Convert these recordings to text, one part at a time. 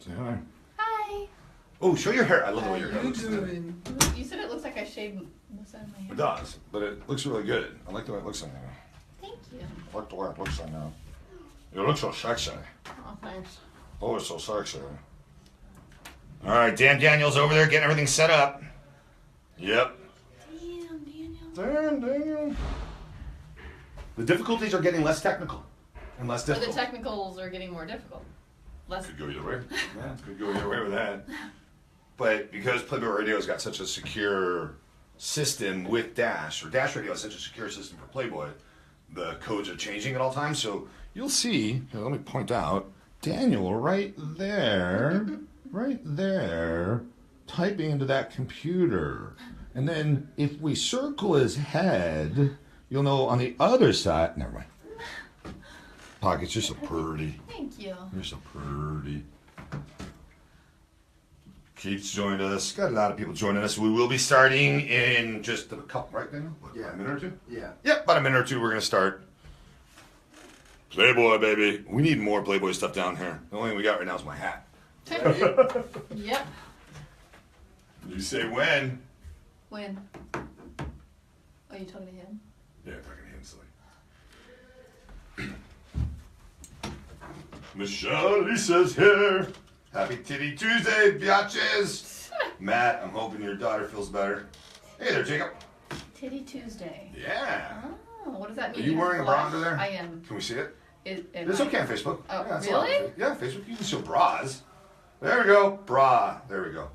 Say hi. Hi. Oh, show your hair. I love the way your hair How you looks. doing? You said it looks like I shaved most of my hair. It does, but it looks really good. I like the way it looks on you. Thank you. I like the way it looks on you. You look so sexy. Oh, thanks. Oh, it's so sexy. All right, Dan Daniel's over there getting everything set up. Yep. Damn, Daniel. Damn, Daniel. The difficulties are getting less technical and less So the difficult. technicals are getting more difficult. Less. Could go either way. Yeah, could go either way with that. But because Playboy Radio's got such a secure system with Dash, or Dash Radio has such a secure system for Playboy, the codes are changing at all times. So you'll see, here, let me point out, Daniel right there, typing into that computer. And then if we circle his head, you'll know on the other side, never mind. Pockets, you're so pretty. Thank you. You're so pretty. Keith's joined us. Got a lot of people joining us. We will be starting in just a couple, right, Daniel? What, Yeah. a minute or two? Yeah. Yep, about a minute or two we're going to start. Playboy, baby. We need more Playboy stuff down here. The only thing we got right now is my hat. Yep. You say when? When? Oh, you talking to him? Yeah, talking to him silly. Michelle Lisa's here. Happy Titty Tuesday, biatches. Matt, I'm hoping your daughter feels better. Hey there, Jacob. Titty Tuesday. Yeah. Oh, what does that Are mean? you wearing a bra under there? I am. Can we see it? Am It's I? okay on Facebook. Oh, yeah, it's allowed. really? Yeah, Facebook. You can show bras. There we go. Bra. There we go.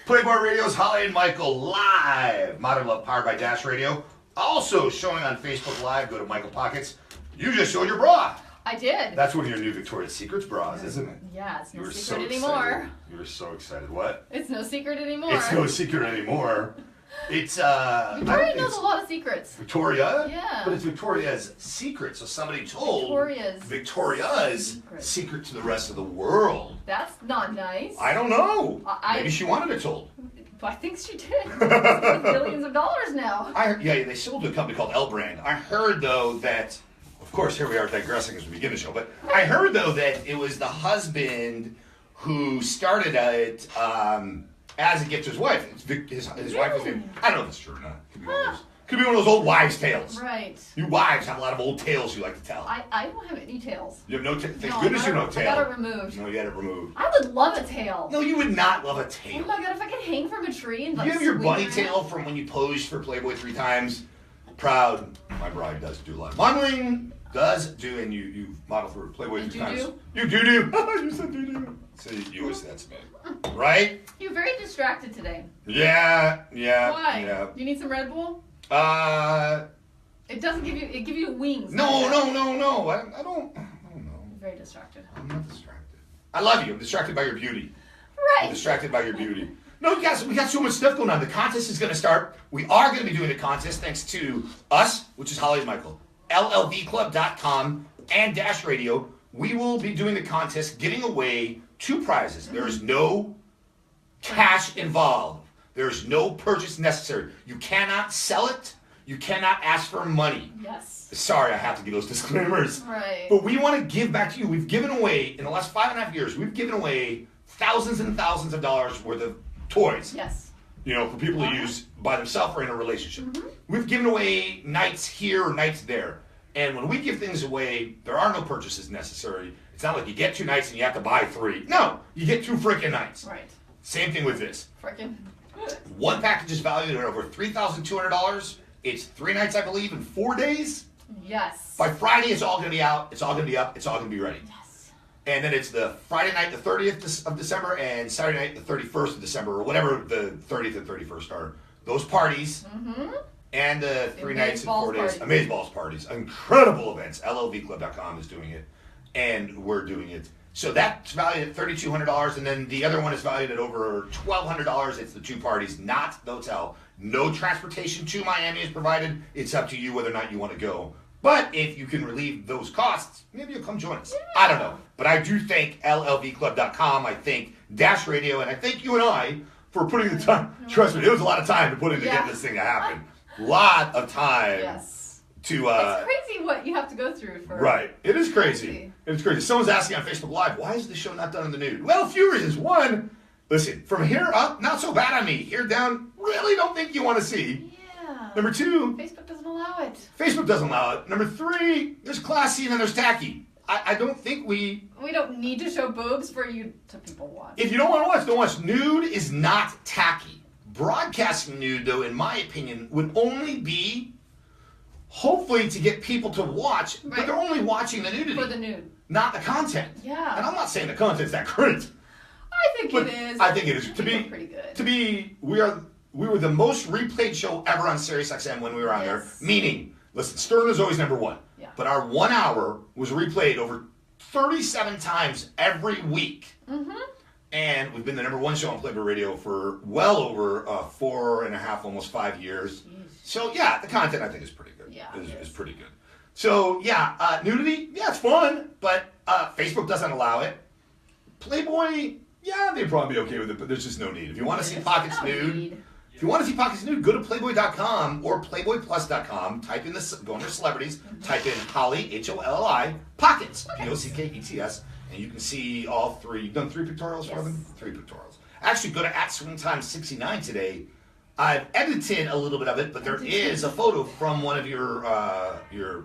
Playboy Radio's Holli and Michael live. Modern Love powered by Dash Radio. Also showing on Facebook Live. Go to Michael Pockets. You just showed your bra. I did. That's one of your new Victoria's Secrets bras, isn't it? Yeah, it's You no were secret so anymore. excited. You were so excited. What? It's no secret anymore. It's no secret anymore. It's Victoria knows it's a lot of secrets. Victoria. Yeah. But it's Victoria's secret. So somebody told Victoria's secret. secret to the rest of the world. That's not nice. I don't know. I- Maybe she wanted it told. I think she did. It's worth millions of dollars now. Yeah, they sold to a company called L Brand. I heard though that, of course, here we are digressing as we begin the show. But I heard though that it was the husband who started it as a gift to his wife. His wife was named. I don't know if it's true or not. Could be one of those old wives' tales. Right. You wives have a lot of old tales you like to tell. I don't have any tails. You have no tail. Thank No, goodness you have no I tail. got it removed. No, you had it removed. I would love a tail. No, you would not love a Oh tail. my god, if I could hang from a tree and like You have your swing bunny around. tail from when you posed for Playboy 3 times. Proud. My bride does do a lot of modeling. And you model for Playboy And 3 times. do-do? You do. You said do. So you always say that to me. Right? You're very distracted today. Yeah. Why? Yeah. You need some Red Bull? Uh. It doesn't give you. It gives you wings. No. I don't know. You're very distracted. I'm not distracted. I love you. I'm distracted by your beauty. I'm Right. distracted by your beauty. No, guys, we got so much stuff going on. The contest is going to start. We are going to be doing a contest thanks to us, which is Holli and Michael, LLVclub.com, and Dash Radio. We will be doing the contest, giving away 2 prizes. There is no cash involved. There's no purchase necessary. You cannot sell it. You cannot ask for money. Yes. Sorry, I have to give those disclaimers. Right. But we want to give back to you. We've given away, in the last 5.5 years, we've given away thousands and thousands of dollars worth of toys. Yes. You know, for people to use by themselves or in a relationship. We've given away nights here or nights there. And when we give things away, there are no purchases necessary. It's not like you get 2 nights and you have to buy 3. No, you get 2 freaking nights. Right. Same thing with this. Frickin'. One package is valued at over $3,200. It's 3 nights, I believe, in 4 days. Yes. By Friday, it's all going to be out. It's all going to be up. It's all going to be ready. Yes. And then it's the Friday night, the 30th of December, and Saturday night, the 31st of December, or whatever the 30th and 31st are. Those parties, and the 3 nights and 4 days, Amazeballs parties, incredible events. LLVclub.com is doing it, and we're doing it. So that's valued at $3,200, and then the other one is valued at over $1,200. It's the 2 parties, not the hotel. No transportation to Miami is provided. It's up to you whether or not you want to go. But if you can relieve those costs, maybe you'll come join us. Yeah. I don't know. But I do thank LLVclub.com. I thank Dash Radio, and I thank you and I for putting the time. Trust me, it was a lot of time to put into getting this thing to happen. Lot of time to. It's crazy what you have to go through for. Right. It is crazy. It's crazy. Someone's asking on Facebook Live, why is the show not done in the nude? Well, a few reasons. One, listen, from here up, not so bad on me. Here down, really don't think you want to see. Yeah. Number two, Facebook doesn't allow it. Facebook doesn't allow it. Number three, there's classy and then there's tacky. I don't think we don't need to show boobs for you to people watch. If you don't want to watch, don't watch. Nude is not tacky. Broadcasting nude, though, in my opinion, would only be hopefully to get people to watch, but they're only watching the nudity. For the nude. Not the content. Yeah. And I'm not saying the content's that great. I think it is. I think it is. Pretty good. We were the most replayed show ever on SiriusXM when we were on there. Meaning, listen, Stern is always number one. Yeah. But our 1 hour was replayed over 37 times every week. Mm-hmm. And we've been the number one show on Playboy Radio for well over 4.5, almost 5 years. Jeez. So yeah, the content I think is pretty good. Yeah, is pretty good. So yeah, nudity, yeah, it's fun, but Facebook doesn't allow it. Playboy, yeah, they'd probably be okay with it, but there's just no need. If you want to see pockets nude, go to playboy.com or playboyplus.com. Go under celebrities, type in Holli, Holli, pockets, Pockets, and you can see all three. You've done 3 pictorials for them? 3 pictorials. Actually, go to @swingtime69 today. I've edited a little bit of it, but there is a photo from one of your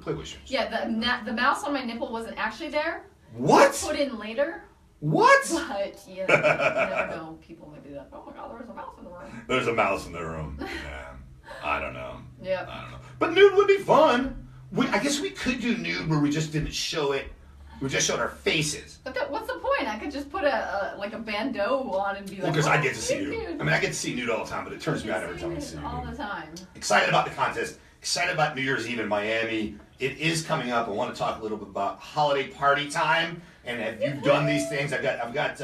Playboy shows. Yeah, the mouse on my nipple wasn't actually there. What? Put in later. What? But yeah, you never know. People might do that. Oh my God, there's a mouse in the room. There's a mouse in the room. Yeah. I don't know. Yeah. I don't know. But nude would be fun. I guess we could do nude where we just didn't show it. We just showed our faces. But what's the point? I could just put a bandeau on and be like. Well, because I get to see you. Nude. I mean, I get to see nude all the time, but it turns me on every time I see you. All the time. Excited about the contest. Excited about New Year's Eve in Miami. It is coming up. I want to talk a little bit about holiday party time. And if you've done these things, I've got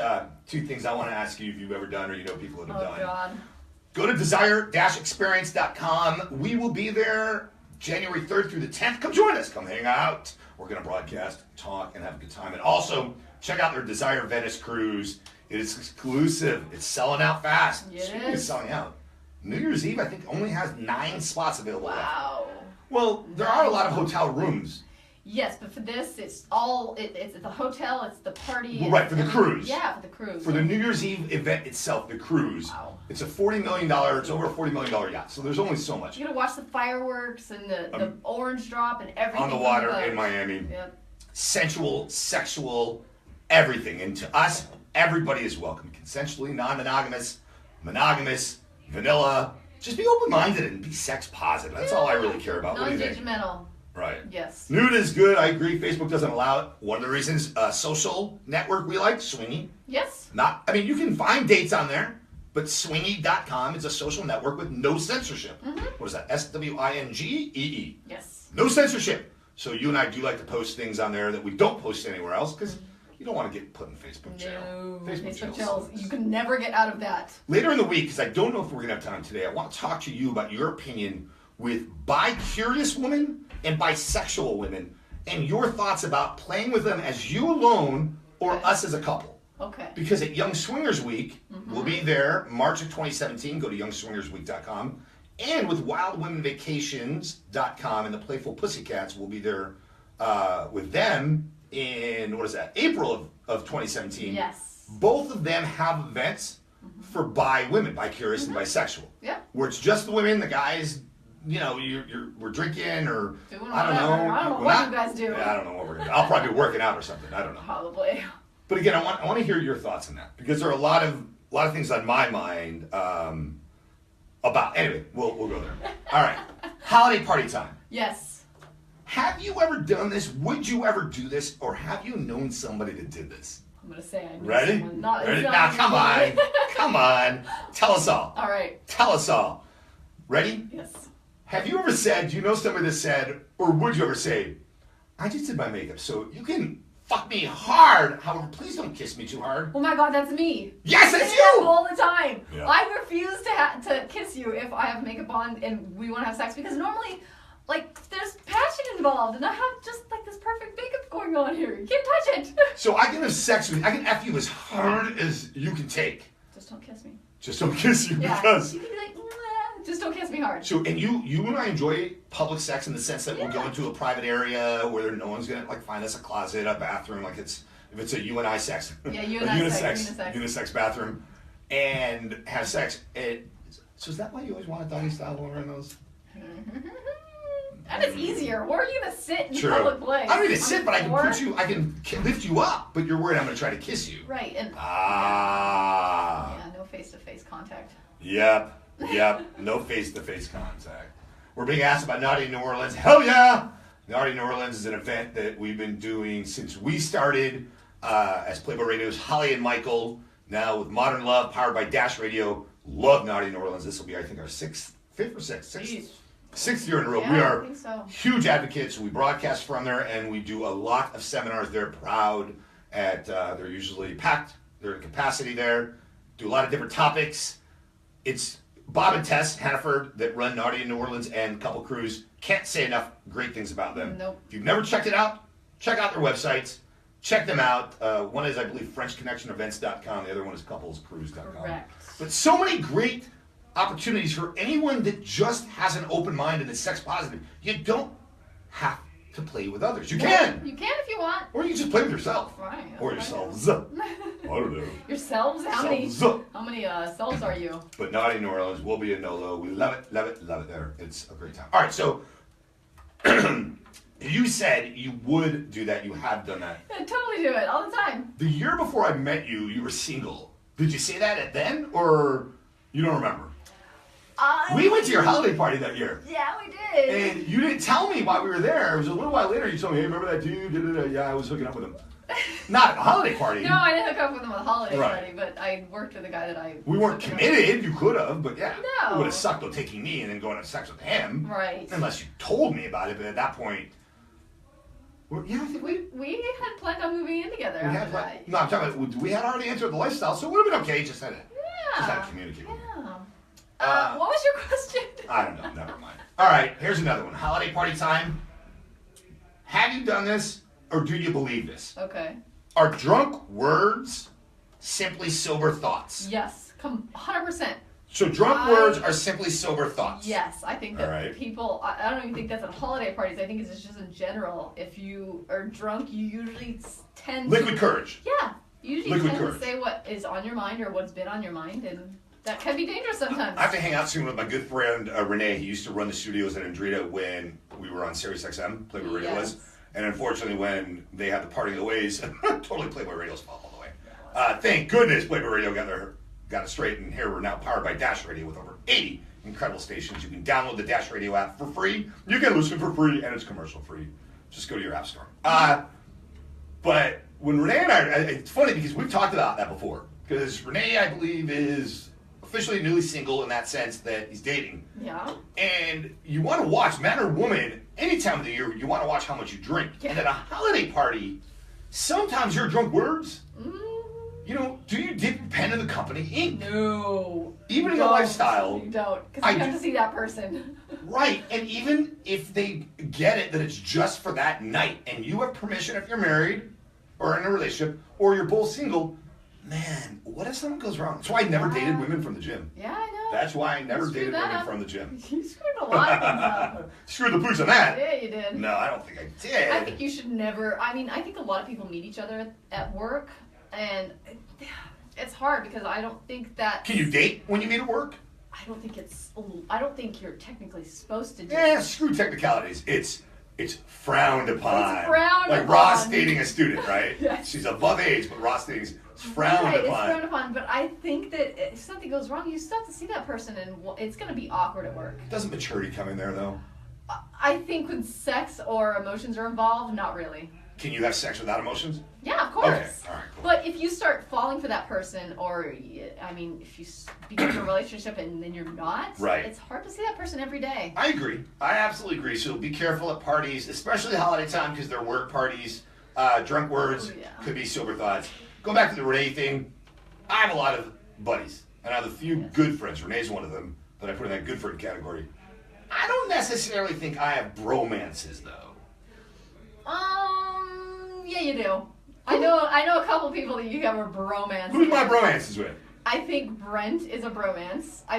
2 things I want to ask you if you've ever done or you know people that have done. Oh God. Go to desire-experience.com. We will be there January 3rd through the 10th. Come join us. Come hang out. We're going to broadcast, talk, and have a good time. And also, check out their Desire Venice cruise. It is exclusive. It's selling out fast. It's selling out. New Year's Eve, I think, only has 9 spots available. Wow. Well, there are a lot of hotel rooms. Yes, but for this, it's all, it's the hotel, it's the party. Well, right, for the cruise. Yeah, for the cruise. For the New Year's Eve event itself, the cruise. Wow. It's a $40 million, it's over a $40 million yacht, so there's only so much. You gotta watch the fireworks and the orange drop and everything. On the water in Miami. Yep. Sensual, sexual, everything. And to us, everybody is welcome. Consensually, non-monogamous, monogamous, vanilla. Just be open-minded and be sex positive. That's all I really care about. What do you think? Non-judgmental. Right. Yes. Nude is good. I agree. Facebook doesn't allow it. One of the reasons, social network we like, Swingy. Yes. You can find dates on there, but swingy.com is a social network with no censorship. Mm-hmm. What is that? SWINGEE. Yes. No censorship. So you and I do like to post things on there that we don't post anywhere else because you don't want to get put in Facebook jail. No. Facebook jail. You can never get out of that. Later in the week, because I don't know if we're going to have time today, I want to talk to you about your opinion with bi-curious women and bisexual women and your thoughts about playing with them as you alone or us as a couple. Okay. Because at Young Swingers Week, we'll be there March of 2017. Go to youngswingersweek.com. And with wildwomenvacations.com and the Playful Pussycats, we'll be there with them in, April of 2017. Yes. Both of them have events for bi-women, bi-curious and bisexual. Yeah. Where it's just the women, the guys, we're drinking or doing I don't know. I don't know what you guys do. Yeah, I don't know what we're gonna do. I'll probably be working out or something. I don't know. Probably. But again, I want to hear your thoughts on that because there are a lot of things on my mind about. Anyway, we'll go there. All right, holiday party time. Yes. Have you ever done this? Would you ever do this? Or have you known somebody that did this? I'm gonna say I know Ready? someone. Not Ready? Now, come on, come on. Tell us all. All right. Tell us all. Ready? Yes. Have you ever said? Do you know somebody that said, or would you ever say, "I just did my makeup, so you can fuck me hard. However, please don't kiss me too hard." Oh my God, that's me. Yes, it's you. All the time. Yeah. I refuse to kiss you if I have makeup on and we want to have sex because normally, there's passion involved, and I have just this perfect makeup going on here. You can't touch it. So I can have sex with you. I can F you as hard as you can take. Just don't kiss me. Just don't kiss you Yeah. because. You can be like, Just don't kiss me hard. So, and you and I enjoy public sex in the sense that we'll go into a private area where no one's gonna like find us a closet, a bathroom, like if it's a you and I sex. Yeah, you and I sex. Unisex bathroom, and have sex. So is that why you always want a doggy style going around those? And it's easier. Where are you gonna sit in True. public place? I don't need to sit, but I can lift you up. But you're worried I'm gonna try to kiss you. Right. And yeah, no face-to-face contact. Yep. No face-to-face contact. We're being asked about Naughty New Orleans. Hell yeah! Naughty New Orleans is an event that we've been doing since we started as Playboy Radio's Holli and Michael. Now with Modern Love, powered by Dash Radio. Love Naughty New Orleans. This will be, I think, our sixth year in a row. Yeah, we are I think so. huge advocates. We broadcast from there, and we do a lot of seminars. They're proud at. They're usually packed. They're in capacity there. Do a lot of different topics. It's Bob and Tess Hannaford that run Naughty in New Orleans and Couple Cruise. Can't say enough great things about them. Nope. If you've never checked it out, check out their websites. Check them out. One is, I believe, FrenchConnectionEvents.com. The other one is CouplesCruise.com. Correct. But so many great opportunities for anyone that just has an open mind and is sex positive. You don't have to play with others. You can. You can if you want. Or you can just play with yourself. Right. Or yourselves. I don't know. Yourselves? How many selves are you? But Naughty New Orleans will be in Nolo. We love it there. It's a great time. All right, so you said you would do that. You have done that. I totally do it all the time. The year before I met you, you were single. Did you say that then, or you don't remember? We went to your holiday party that year. Yeah, we did. And you didn't tell me why we were there. It was a little while later. You told me, hey, remember that dude? Da-da-da. Yeah, I was hooking up with him. Not at a holiday party. No, I didn't hook up with him at a holiday party, but I worked with a guy that I... We weren't committed. You could have, but yeah. No. It would have sucked though, taking me and then going to have sex with him. Right. Unless you told me about it, but at that point... Yeah, I think we had planned on moving in together after that. No, I'm talking about, we had already entered the lifestyle, so it would have been okay. Just had to communicate with me. What was your question? I don't know. Never mind. All right, here's another one. Holiday party time. Have you done this, or do you believe this? Okay. Are drunk words simply sober thoughts? Yes, 100%. So drunk words are simply sober thoughts? Yes, I think that people, I don't even think that's at holiday parties. I think it's just in general. If you are drunk, you usually tend Liquid courage. Yeah. You usually tend to say what is on your mind or what's been on your mind, and that can be dangerous sometimes. I have to hang out soon with my good friend Renee. He used to run the studios at Andrita when we were on Sirius XM, Playboy Radio was. And unfortunately, when they had the parting of the ways, totally Playboy Radio's fault all the way. Thank goodness Playboy Radio got it straight, and here we're now powered by Dash Radio with over 80 incredible stations. You can download the Dash Radio app for free. You can listen for free, and it's commercial free. Just go to your app store. But when Renee and I, it's funny because we've talked about that before. Because Renee, I believe, is officially newly single in that sense that he's dating. Yeah. And you want to watch, man or woman, any time of the year, you want to watch how much you drink. Yeah. And at a holiday party, sometimes your drunk words, you know, do you dip your pen in the company ink? No. Even in the lifestyle. You don't, because you have to see that person. Right, and even if they get it that it's just for that night, and you have permission if you're married, or in a relationship, or you're both single, man, what if something goes wrong? That's why I never dated women from the gym. Yeah, I know. That's why I never dated women from the gym. You screwed a lot of things up. Screwed the pooch on that. Yeah, you did. No, I don't think I did. I think you should never, I mean, I think a lot of people meet each other at work, and it's hard because I don't think that... Can you date when you meet at work? I don't think you're technically supposed to do Yeah, screw technicalities. It's frowned upon. It's frowned like upon. Ross dating a student, right? Yes. She's above age, but Ross dating is frowned upon. It's frowned upon, but I think that if something goes wrong, you still have to see that person, and it's going to be awkward at work. Doesn't maturity come in there, though? I think when sex or emotions are involved, not really. Can you have sex without emotions? Yeah, of course. Okay, all right, cool. But if you start falling for that person, or, I mean, if you begin a relationship and then you're not, right. It's hard to see that person every day. I agree. I absolutely agree. So be careful at parties, especially holiday time, because they're work parties. Drunk words could be sober thoughts. Going back to the Renee thing, I have a lot of buddies, and I have a few good friends. Renee's one of them that I put in that good friend category. I don't necessarily think I have bromances, though. Yeah, you do. I know a couple people that you have a bromance. Who's my bromances with? I think Brent is a bromance. I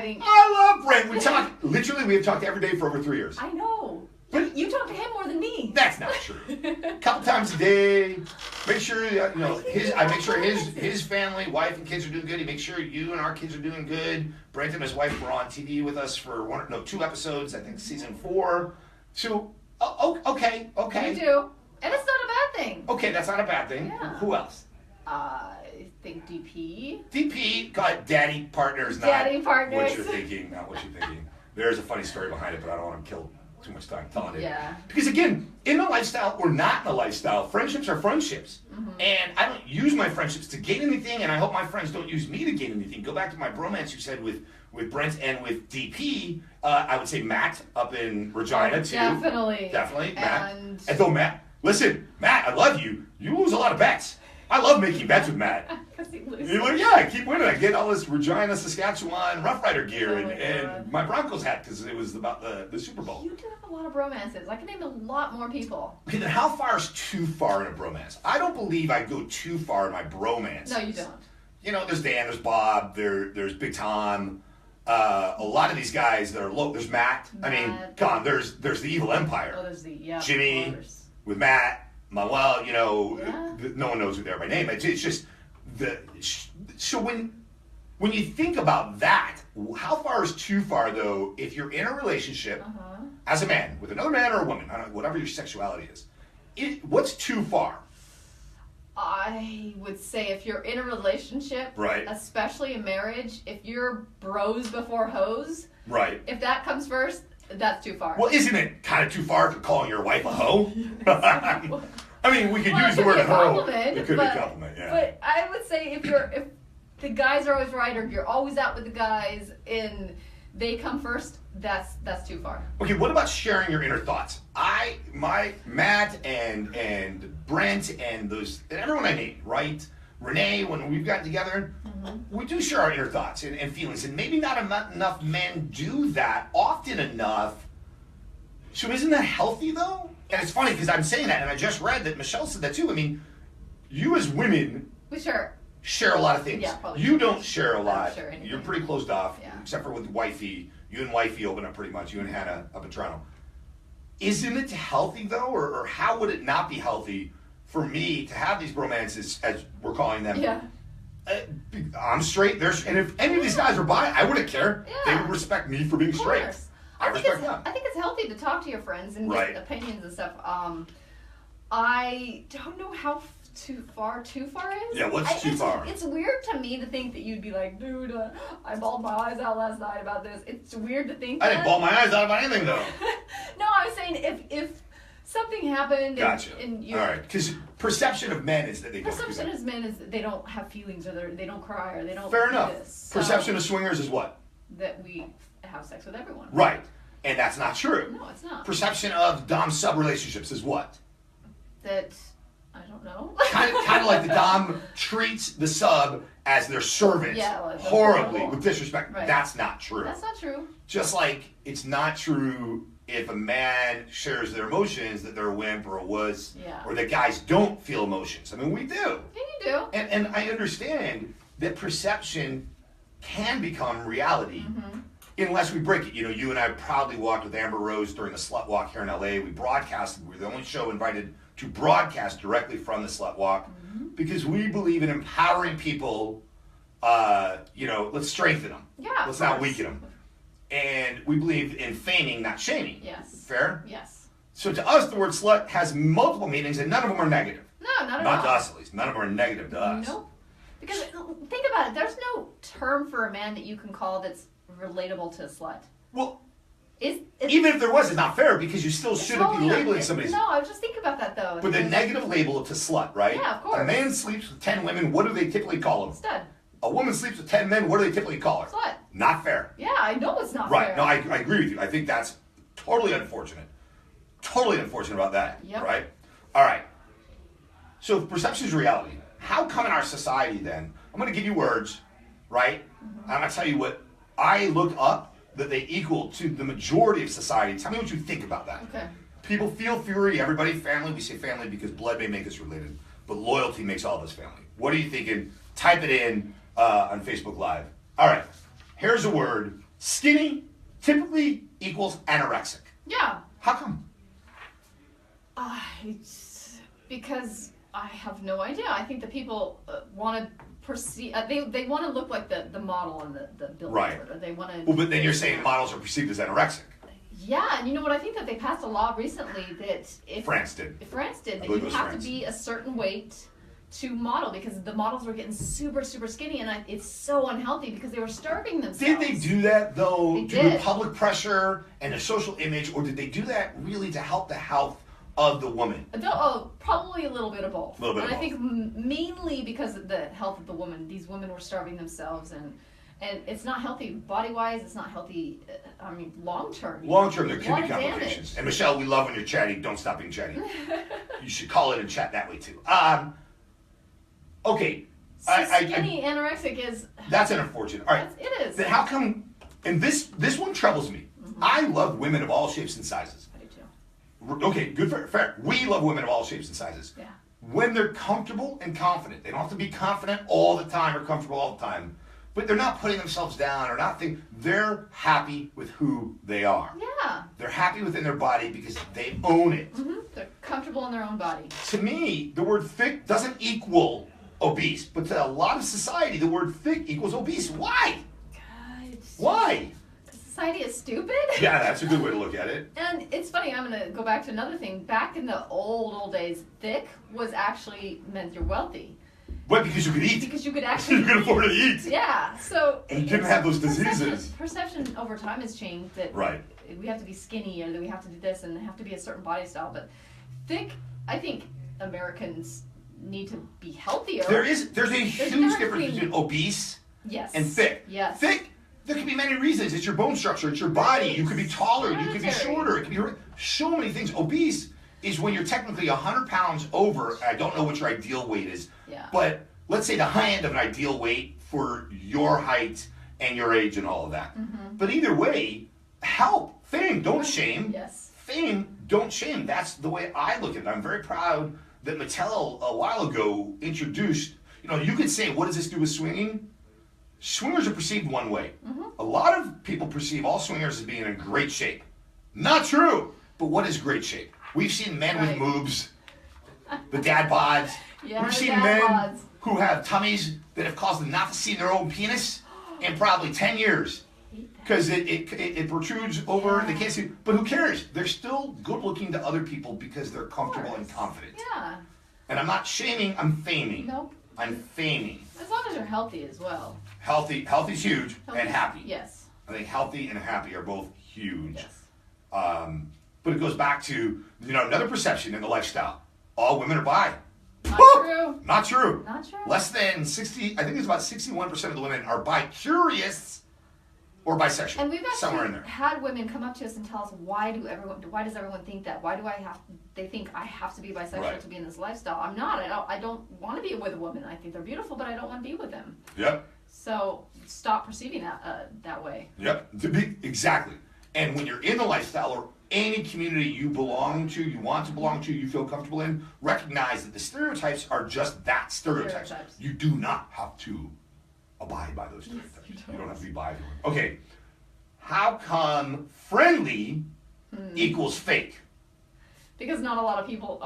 love Brent. We have talked every day for over 3 years. I know. But you talk to him more than me. That's not true. A couple times a day. Make sure I make sure his family, wife and kids are doing good. He makes sure you and our kids are doing good. Brent and his wife were on TV with us for 2 episodes. I think season 4. So okay. You do, and it's not a bad thing. Okay, that's not a bad thing. Yeah. Who else? I think DP. DP, God, daddy partners, Daddy partners. What you're thinking, not what you're thinking. There's a funny story behind it, but I don't want to kill too much time telling it. Yeah. Because again, in a lifestyle or not in a lifestyle, friendships are friendships. Mm-hmm. And I don't use my friendships to gain anything, and I hope my friends don't use me to gain anything. Go back to my bromance you said with Brent and with DP. I would say Matt up in Regina, too. Definitely. Matt. And though Matt, listen, Matt, I love you. You lose a lot of bets. I love making bets with Matt. Because he loses. Yeah, I keep winning. I get all this Regina, Saskatchewan Rough Rider gear and my Broncos hat because it was about the Super Bowl. You do have a lot of bromances. I can name a lot more people. Okay, then how far is too far in a bromance? I don't believe I go too far in my bromance. No, you don't. There's Dan, there's Bob, there's Big Tom. A lot of these guys that are low. There's Matt. I mean, come on. There's the Evil Empire. Oh, there's Jimmy with Matt. Manuel, no one knows who they are by name. It's just so when you think about that, how far is too far though? If you're in a relationship as a man with another man or a woman, whatever your sexuality is, what's too far? I would say if you're in a relationship, right, especially a marriage, if you're bros before hoes, right, if that comes first, that's too far. Well, isn't it kind of too far for calling your wife a hoe? I mean, we could use the word hoe. It could be a compliment, yeah. But I would say if the guys are always right, or if you're always out with the guys and they come first, that's too far. Okay, what about sharing your inner thoughts? Matt and Brent and everyone I named, right? Renee, when we've gotten together, we do share our inner thoughts and feelings, and maybe not enough men do that often enough. So isn't that healthy though? And it's funny because I'm saying that, and I just read that Michelle said that too. I mean, you as women share a lot of things. Yeah, probably. You don't share a lot. Share anything. You're pretty closed off, yeah. Except for with wifey. You and wifey open up pretty much. You and Hannah up in Toronto. Isn't it healthy though, or how would it not be healthy for me to have these bromances, as we're calling them? Yeah. I'm straight. And if any of these guys were bi, I wouldn't care. Yeah. They would respect me for being straight. I respect them. I think it's healthy to talk to your friends and get opinions and stuff. I don't know how too far is. Yeah, what's too far? It's weird to me to think that you'd be like, dude, I bawled my eyes out last night about this. It's weird to think I didn't bawl my eyes out about anything though. No, I was saying if something happened gotcha. and you... All right, because perception of men is that they don't do Perception that. of men is that they don't have feelings, or they don't cry, or they don't Fair do enough. this. Perception of swingers is what? That we have sex with everyone. Right. And that's not true. No, it's not. Perception of dom-sub relationships is what? That, I don't know. kind of like the dom treats the sub as their servant horribly, with disrespect. Right. That's not true. That's not true. Just like it's not true if a man shares their emotions that they're a wimp or a wuss, or that guys don't feel emotions. I mean, we do. Yeah, you do. And I understand that perception can become reality. Unless we break it. You and I proudly walked with Amber Rose during the Slut Walk here in LA. We broadcasted. We were the only show invited to broadcast directly from the Slut Walk because we believe in empowering people. Let's strengthen them. Yeah, let's not weaken them. And we believe in feigning, not shaming. Yes. Fair? Yes. So to us, the word slut has multiple meanings, and none of them are negative. No, not at all. Not to us, at least. None of them are negative to us. Nope. Because think about it. There's no term for a man that you can call that's relatable to a slut. Well, even if there was, it's not fair because you still shouldn't be labeling somebody. No, I was just thinking about that though. But the negative label to slut, right? Yeah, of course. A man sleeps with 10 women, what do they typically call them? Stud. A woman sleeps with 10 men, what do they typically call her? Slut. Not fair. Yeah, I know it's not fair. Right, no, I agree with you. I think that's totally unfortunate. Totally unfortunate about that, right? All right. So if perception is reality, how come in our society then, I'm going to give you words, right? I'm going to tell you what I look up that they equal to the majority of society. Tell me what you think about that. Okay. People feel fury, everybody family. We say family because blood may make us related, but loyalty makes all of us family. What are you thinking? Type it in. on Facebook Live. All right, here's a word. Skinny typically equals anorexic. Yeah. How come? Because I have no idea. I think that people want to perceive. They want to look like the model on the billboard. Right. Or they want to. Well, but then you're saying models are perceived as anorexic. Yeah, and you know what? I think that they passed a law recently that if France did. that believe it you was have France. to be a certain weight to model, because the models were getting super skinny, and it's so unhealthy because they were starving themselves. Did they do that though They due to did. public pressure and a social image, or did they do that really to help the health of the woman? Probably a little bit of both. A little bit and of I think mainly because of the health of the woman. These women were starving themselves, and it's not healthy body-wise. It's not healthy. Long term. Long term, there could be A lot of complications. damage. And Michelle, we love when you're chatty. Don't stop being chatty. You should call it and chat that way too. Okay. So skinny anorexic is. That's an unfortunate. All right. It is. Then how come? And this one troubles me. Mm-hmm. I love women of all shapes and sizes. I do too. Okay, good, fair. We love women of all shapes and sizes. Yeah. When they're comfortable and confident, they don't have to be confident all the time or comfortable all the time, but they're not putting themselves down or not thinking. They're happy with who they are. Yeah. They're happy within their body because they own it. Mm-hmm. They're comfortable in their own body. To me, the word thick doesn't equal obese, but to a lot of society, the word thick equals obese. Why? God. Why? Society is stupid. Yeah, that's a good way to look at it. And it's funny, I'm going to go back to another thing. Back in the old days, thick was actually meant you're wealthy. What? Because you could eat. Because you could actually You could afford to eat. Yeah, so... And you didn't have those diseases. Perception over time has changed that Right. we have to be skinny or that we have to do this and have to be a certain body style. But thick, I think Americans need to be healthier. There's a huge difference between obese Yes. and thick. Yes. Thick, there can be many reasons. It's your bone structure, it's your body. You could be taller, you could be Hereditary. shorter, it could be so many things. Obese is when you're technically 100 pounds over. I don't know what your ideal weight is, Yeah. but let's say the high end of an ideal weight for your height and your age and all of that. Mm-hmm. But either way, help, fame, don't shame. Yes. Fame, don't shame. That's the way I look at it. I'm very proud that Mattel a while ago introduced, you could say, what does this do with swinging? Swingers are perceived one way. Mm-hmm. A lot of people perceive all swingers as being in great shape. Not true. But what is great shape? We've seen men with Right. moves, the dad bods. Yeah, We've the seen dad men bods. who have tummies that have caused them not to see their own penis in probably 10 years. Because it protrudes over, they can't see, but who cares? They're still good looking to other people because they're comfortable and confident. Yeah. And I'm not shaming, I'm faming. Nope. I'm faming. As long as you're healthy as well. Healthy's huge, Healthy. and happy. Yes. I think healthy and happy are both huge. Yes. But it goes back to, another perception in the lifestyle. All women are bi. Not Woo! true. Not true. Not true. Less than 60, I think it's about 61% of the women are bi-curious or bisexual. And we've somewhere in actually there. had women come up to us and tell us, why does everyone think that? Why do they think I have to be bisexual Right. to be in this lifestyle? I'm not. I don't want to be with a woman. I think they're beautiful, but I don't want to be with them. Yep. So stop perceiving that way. Yep. Exactly. And when you're in the lifestyle or any community you belong to, you want to belong to, you feel comfortable in, recognize that the stereotypes are just that, stereotypes. Stereotypes. You do not have to abide by those stereotypes. You don't have to be by them. Okay. How come friendly equals fake? Because not a lot of people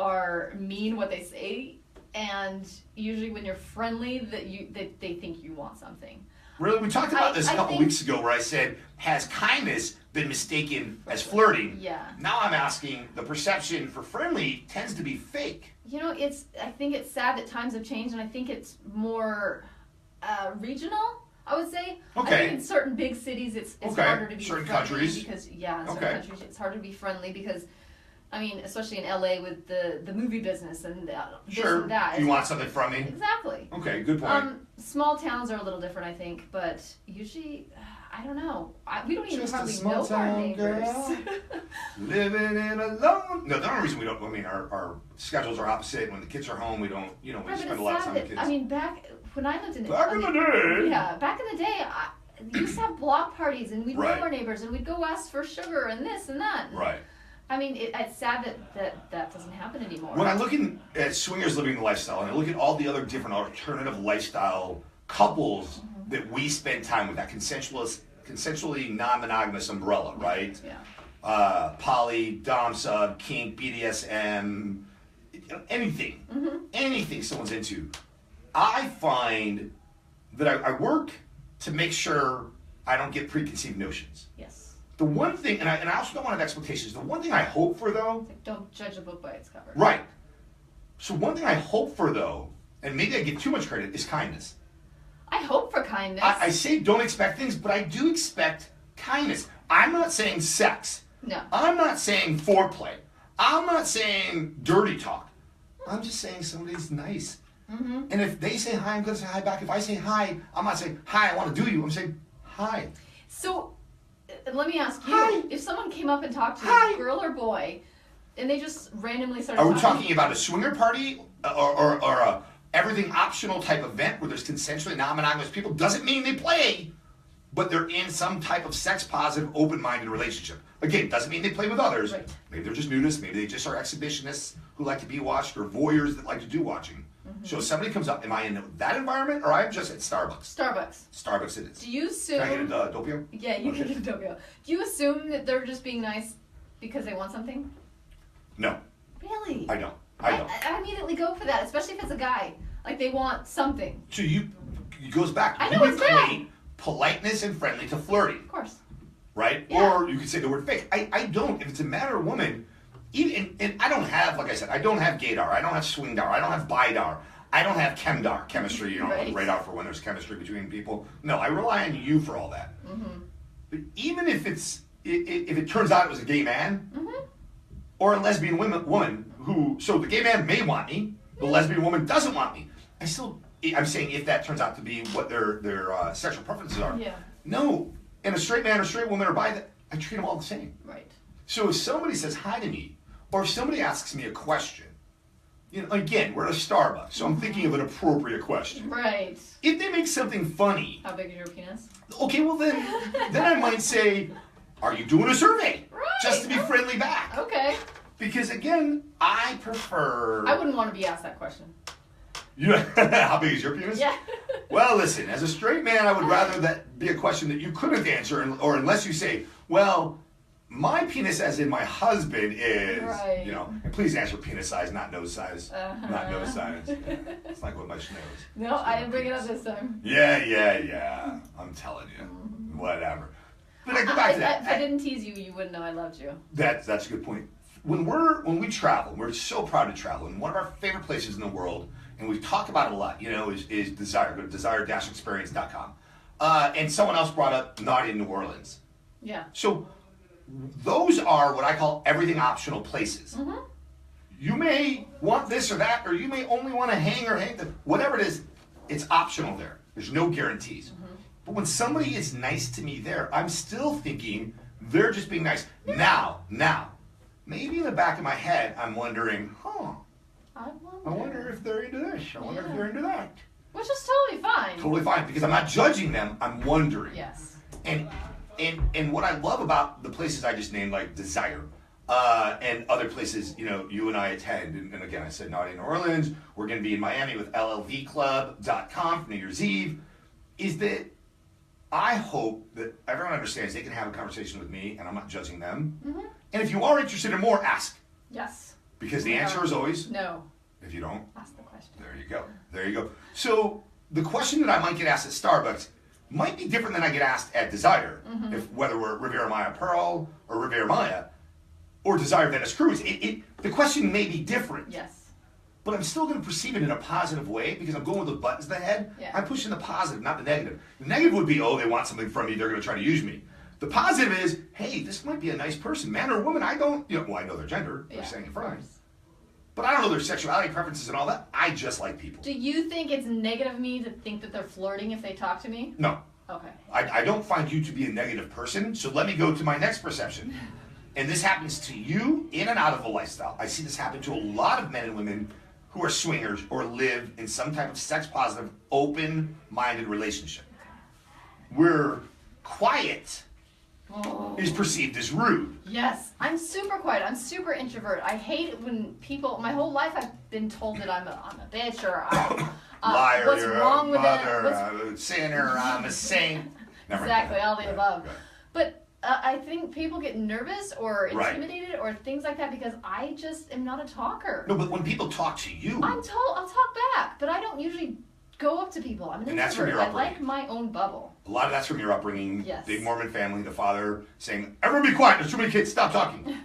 mean what they say, and usually when you're friendly, that they think you want something. Really? We talked about this a I couple think- weeks ago where I said, has kindness been mistaken as flirting? Yeah. Now I'm asking, the perception for friendly tends to be fake. I think it's sad that times have changed, and I think it's more regional, I would say. Okay. I think in certain big cities, it's Okay. harder to be Certain friendly countries. because in certain Okay. countries it's harder to be friendly because, especially in LA with the movie business and this Sure. and that. Do you want something from me? Exactly. Okay, good point. Small towns are a little different, I think, but usually, I don't know. We don't even Just a hardly small know our town neighbors. girl. Living in a lone. No, the only reason we don't. Our schedules are opposite. When the kids are home, we don't. We Right, but spend it's a lot of sad time with that, kids. back when I lived in Back in the day. Yeah, back in the day, we used to have block parties, and we'd Right. know our neighbors, and we'd go ask for sugar and this and that. Right. It's sad that doesn't happen anymore. When I look at swingers living the lifestyle, and I look at all the other different alternative lifestyle couples that we spend time with, that consensually non-monogamous umbrella, right? Yeah. Poly, dom sub, kink, BDSM, anything, anything someone's into. I find that I work to make sure I don't get preconceived notions. Yes. The one thing, and I also don't want to have expectations. The one thing I hope for, though, Like, don't judge a book by its cover. right. So one thing I hope for, though, and maybe I give too much credit, is kindness. I hope for kindness. I say don't expect things, but I do expect kindness. I'm not saying sex. No. I'm not saying foreplay. I'm not saying dirty talk. I'm just saying somebody's nice. And if they say hi, I'm going to say hi back. If I say hi, I'm not saying, hi, I want to do you. I'm saying, hi. So, let me ask you, Hi. if someone came up and talked to Hi. you, girl or boy, and they just randomly started Are we talking about a swinger party or a everything optional type event where there's consensually non-monogamous people? Doesn't mean they play, but they're in some type of sex-positive, open-minded relationship. Again, doesn't mean they play with others. Right. Maybe they're just nudists. Maybe they just are exhibitionists who like to be watched, or voyeurs that like to do watching. So if somebody comes up, am I in that environment, or I'm just at Starbucks? Starbucks. Starbucks it is. Do you assume... Can I get a doppio? Yeah, you can get a doppio. Do you assume that they're just being nice because they want something? No, Really? I don't. I don't. I immediately go for that, especially if it's a guy. Like, they want something. So it goes back. I know You it's bad. equate politeness and friendly to flirty, Of course. right? Yeah. Or you could say the word fake. I don't. If it's a man or a woman, even and I don't have, like I said, I don't have gaydar, I don't have swingdar, I don't have bidar, I don't have chemdar, chemistry, Right. radar for when there's chemistry between people. No, I rely on you for all that. But even if if it turns out it was a gay man or a lesbian woman who, so the gay man may want me, the lesbian woman doesn't want me. I'm saying if that turns out to be what their sexual preferences are. Yeah. No, and a straight man or straight woman or bi, I treat them all the same. Right. So if somebody says hi to me, or if somebody asks me a question, again, we're at a Starbucks, so I'm thinking of an appropriate question. Right. If they make something funny, How big is your penis? okay, well then I might say, are you doing a survey? Right. Just to be friendly back. Okay. Because again, I prefer... I wouldn't want to be asked that question. How big is your penis? Yeah. Well, listen, as a straight man, I would rather that be a question that you couldn't answer, or unless you say, well, my penis as in my husband is, Right. and please answer penis size, not nose size. Uh-huh. Not nose size. It's like with my schnoz. No, I didn't bring it up this time. Yeah. I'm telling you. Whatever. But I go back to that. If I didn't tease you, you wouldn't know I loved you. That's a good point. When we travel, we're so proud to travel, and one of our favorite places in the world, and we talk about it a lot, is Desire. Go to desire-experience.com. And someone else brought up Naughty in New Orleans. Yeah. So those are what I call everything optional places. You may want this or that, or you may only want to hang, whatever it is, it's optional there. There's no guarantees. But when somebody is nice to me there, I'm still thinking they're just being nice. Now, maybe in the back of my head, I'm wondering, I wonder if they're into this. I wonder if they're into that. Which is totally fine. Totally fine, because I'm not judging them. I'm wondering. Yes. And what I love about the places I just named, like Desire, and other places, you and I attend, and again, I said Naughty in New Orleans, we're going to be in Miami with llvclub.com for New Year's Eve, is that I hope that everyone understands they can have a conversation with me, and I'm not judging them. And if you are interested in more, ask. Yes. Because the answer is always, no. if you don't, Ask the question. there you go. So the question that I might get asked at Starbucks might be different than I get asked at Desire, whether we're Riviera Maya Pearl or Riviera Maya or Desire Venice Cruise. The question may be different. Yes. But I'm still going to perceive it in a positive way because I'm going with the buttons to the head. Yeah. I'm pushing the positive, not the negative. The negative would be, they want something from me, they're going to try to use me. The positive is, hey, this might be a nice person, man or woman. I don't, I know their gender, they're saying it from me. But I don't know their sexuality preferences and all that. I just like people. Do you think it's negative of me to think that they're flirting if they talk to me? No. Okay. I don't find you to be a negative person, so let me go to my next perception. And this happens to you in and out of a lifestyle. I see this happen to a lot of men and women who are swingers or live in some type of sex-positive, open-minded relationship. Where quiet is perceived as rude. Yes. I'm super quiet. I'm super introvert. I hate it when people, my whole life I've been told that I'm a bitch or Liar, what's you're wrong a with mother, it? a sinner, I'm a saint. Never Exactly, all the above. Right. But I think people get nervous or Right. intimidated or things like that because I just am not a talker. No, but when people talk to you, I'll talk back, but I don't usually go up to people. I'm an And that's from introvert. your I like upbringing. my own bubble. a lot of that's from your upbringing. Yes. Big Mormon family, the father saying, "Everyone be quiet. There's too many kids. Stop talking."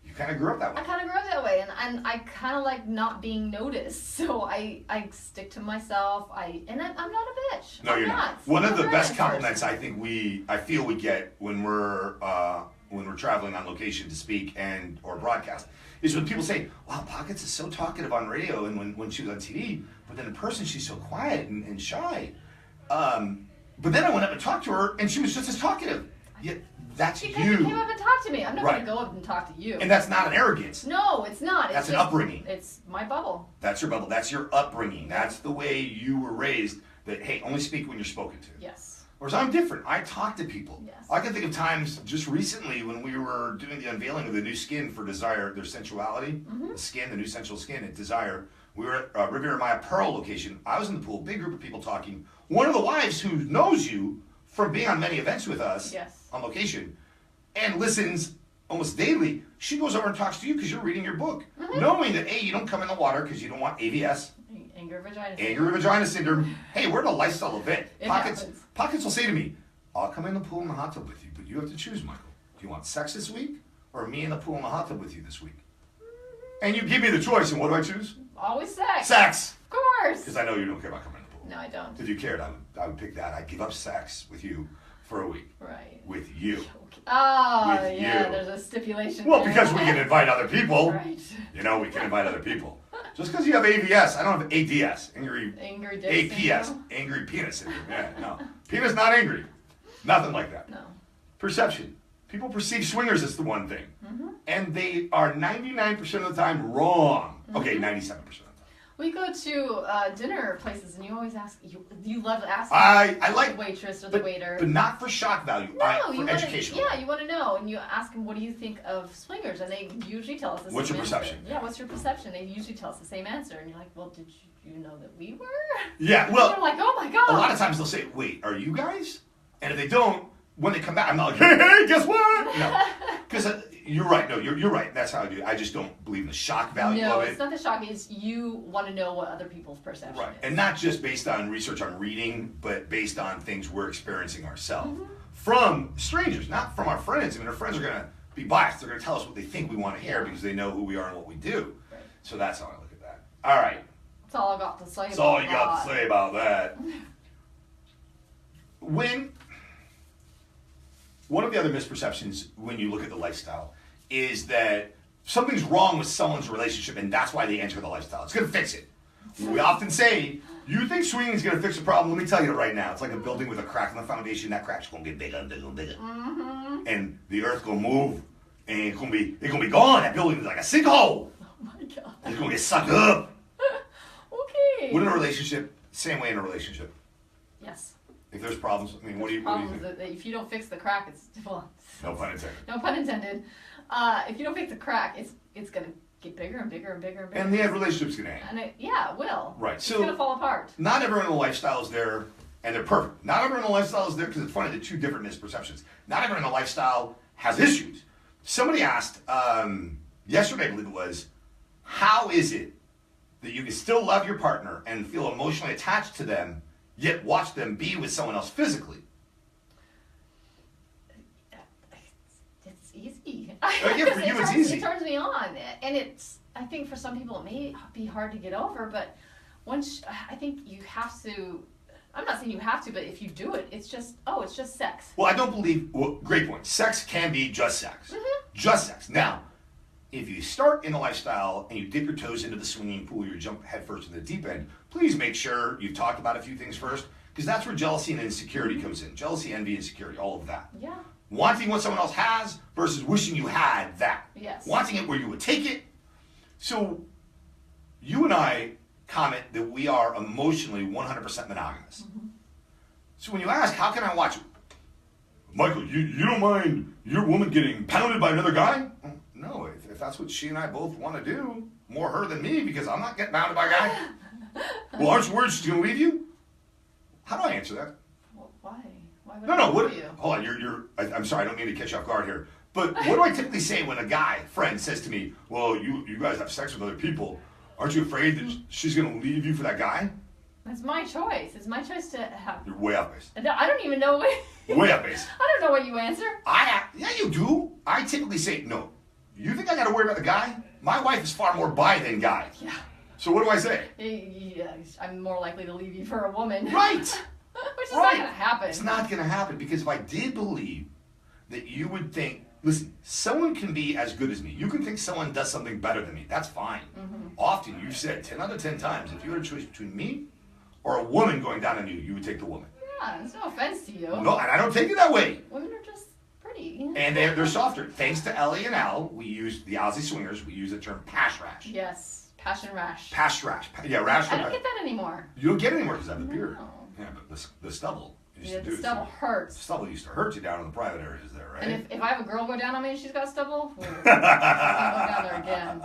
You kind of grew up that way. I kind of grew up that way, and I kind of like not being noticed, so I stick to myself. I'm not a bitch. No, I'm you're not. I'm One a of the very best nice compliments person. I feel we get when we're traveling on location to speak and or broadcast is when people say, "Wow, Pockets is so talkative on radio and when she was on TV, but then in person she's so quiet and shy." But then I went up and talked to her, and she was just as talkative. Yet that's Because you came you, up and talked to me. I'm not Right. going to go up and talk to you. and that's not an arrogance. No, it's not. It's That's an just, upbringing. It's my bubble. That's your bubble. That's your upbringing. That's the way you were raised. That hey, only speak when you're spoken to. Yes. Whereas I'm different. I talk to people. Yes. I can think of times just recently when we were doing the unveiling of the new skin for Desire, their sensuality, Mm-hmm. the skin, the new sensual skin at Desire. We were at Riviera Maya Pearl location. I was in the pool, big group of people talking. One of the wives who knows you from being on many events with us Yes. on location and listens almost daily, she goes over and talks to you because you're reading your book, Mm-hmm. knowing that A, you don't come in the water because you don't want AVS, Anger vagina. angry vagina syndrome. Hey, we're at a lifestyle event. It Pockets happens. Pockets will say to me, "I'll come in the pool and the hot tub with you, but you have to choose, Michael. Do you want sex this week or me in the pool and the hot tub with you this week?" And you give me the choice, and what do I choose? Always sex. Sex, Of course. because I know you don't care about coming in the pool. No, I don't. If you cared, I would pick that. I'd give up sex with you for a week. Right. With you. Oh, With yeah, you. there's a stipulation Well, there. because we can invite other people. Right. You know, we can invite other people. Just because you have AVS, I don't have ADS, angry Angry dick APS, syndrome? angry penis syndrome. Yeah, no. Penis not angry. Nothing like that. No. Perception. People perceive swingers as the one thing. Mm-hmm. And they are 99% of the time wrong. Okay, 97% of the time. We go to dinner places, and you always ask. You love to ask. I like the waitress or the waiter. But not for shock value. No, you for want educational. to. Yeah, you want to know, and you ask them, "What do you think of swingers?" And they usually tell us the What's same your answer. perception? Yeah, what's your perception? They usually tell us the same answer, and you're like, "Well, did you know that we were?" Yeah, And well, you're like, "Oh my god!" a lot of times they'll say, "Wait, are you guys?" And if they don't, when they come back, I'm not like, "Hey, guess what?" No, because you're right. No, you're right. That's how I do it. I just don't believe in the shock value No, of it. it's not the shock. It's you want to know what other people's perception Right, is. and not just based on research on reading, but based on things we're experiencing ourselves Mm-hmm. from strangers, not from our friends. I mean, our friends are going to be biased. They're going to tell us what they think we want to hear Yeah. because they know who we are and what we do. Right. So that's how I look at that. All right, That's all I got to say. that's all about you got that. to say about that. One of the other misperceptions when you look at the lifestyle is that something's wrong with someone's relationship and that's why they enter the lifestyle. It's going to fix it. We often say, you think swinging is going to fix the problem? Let me tell you right now. It's like a building with a crack in the foundation. That crack's going to get bigger and bigger and bigger. Mm-hmm. And the earth's going to move and it's going to be gone. That building is like a sinkhole. Oh my god. It's going to get sucked up. Okay. Within a relationship, same way in a relationship. Yes. If there's problems, I mean, what do you Problems think? that if you don't fix the crack, it's well. No pun intended. No pun intended. If you don't fix the crack, it's gonna get bigger and bigger and bigger and bigger. And the relationship's going to end. And it will. Right, It's so- gonna fall apart. Not everyone in the lifestyle is there, and they're perfect. Not everyone in the lifestyle is there because it's funny, the two different misperceptions. Not everyone in the lifestyle has issues. Somebody asked yesterday, I believe it was, how is it that you can still love your partner and feel emotionally attached to them, yet watch them be with someone else physically? It's easy. yeah, for you it's easy. It turns me on, and it's. I think for some people it may be hard to get over, but once I think you have to. I'm not saying you have to, but if you do it, it's just sex. Well, I don't believe, well, great point. Sex can be just sex. Just sex. Now, if you start in a lifestyle and you dip your toes into the swimming pool, you jump headfirst in the deep end, please make sure you've talked about a few things first, because that's where jealousy and insecurity comes in. Jealousy, envy, insecurity, all of that. Yeah. Wanting what someone else has versus wishing you had that. Yes. Wanting it where you would take it. So, you and I comment that we are emotionally 100% monogamous. So when you ask, how can I watch it? Michael, you don't mind your woman getting pounded by another guy? No, if that's what she and I both want to do, more her than me, because I'm not getting pounded by a guy. Well, aren't you worried she's going to leave you? How do I answer that? Well, why? Why would No, I what? leave you? Hold on, I'm sorry, I don't mean to catch you off guard here. But what do I typically say when a guy, friend, says to me, well, you guys have sex with other people. Aren't you afraid that she's going to leave you for that guy? It's my choice. It's my choice to have. You're way off base. I don't even know what. Way off base. I don't know what you answer. Yeah, you do. I typically say, no. You think I got to worry about the guy? My wife is far more bi than guy. Yeah. So what do I say? Yeah, I'm more likely to leave you for a woman. Right. Which is not going to happen. It's not going to happen because if I did believe that you would think, listen, someone can be as good as me. You can think someone does something better than me. That's fine. Mm-hmm. Often, you've said 10 out of 10 times, if you had a choice between me or a woman going down on you, you would take the woman. Yeah, it's no offense to you. No, and I don't take it that way. Women are just pretty. And they're softer. Thanks to Ellie and Al, we use the Aussie swingers, we use the term pash rash. Yes, passion rash. Pash rash. Yeah, rash. I don't get that anymore. You don't get it anymore because I have the beard. No. Yeah, but the stubble. The stubble hurts. The stubble used to hurt you down in the private areas there, right? And if I have a girl go down on me and she's got stubble, I'm not going down there again.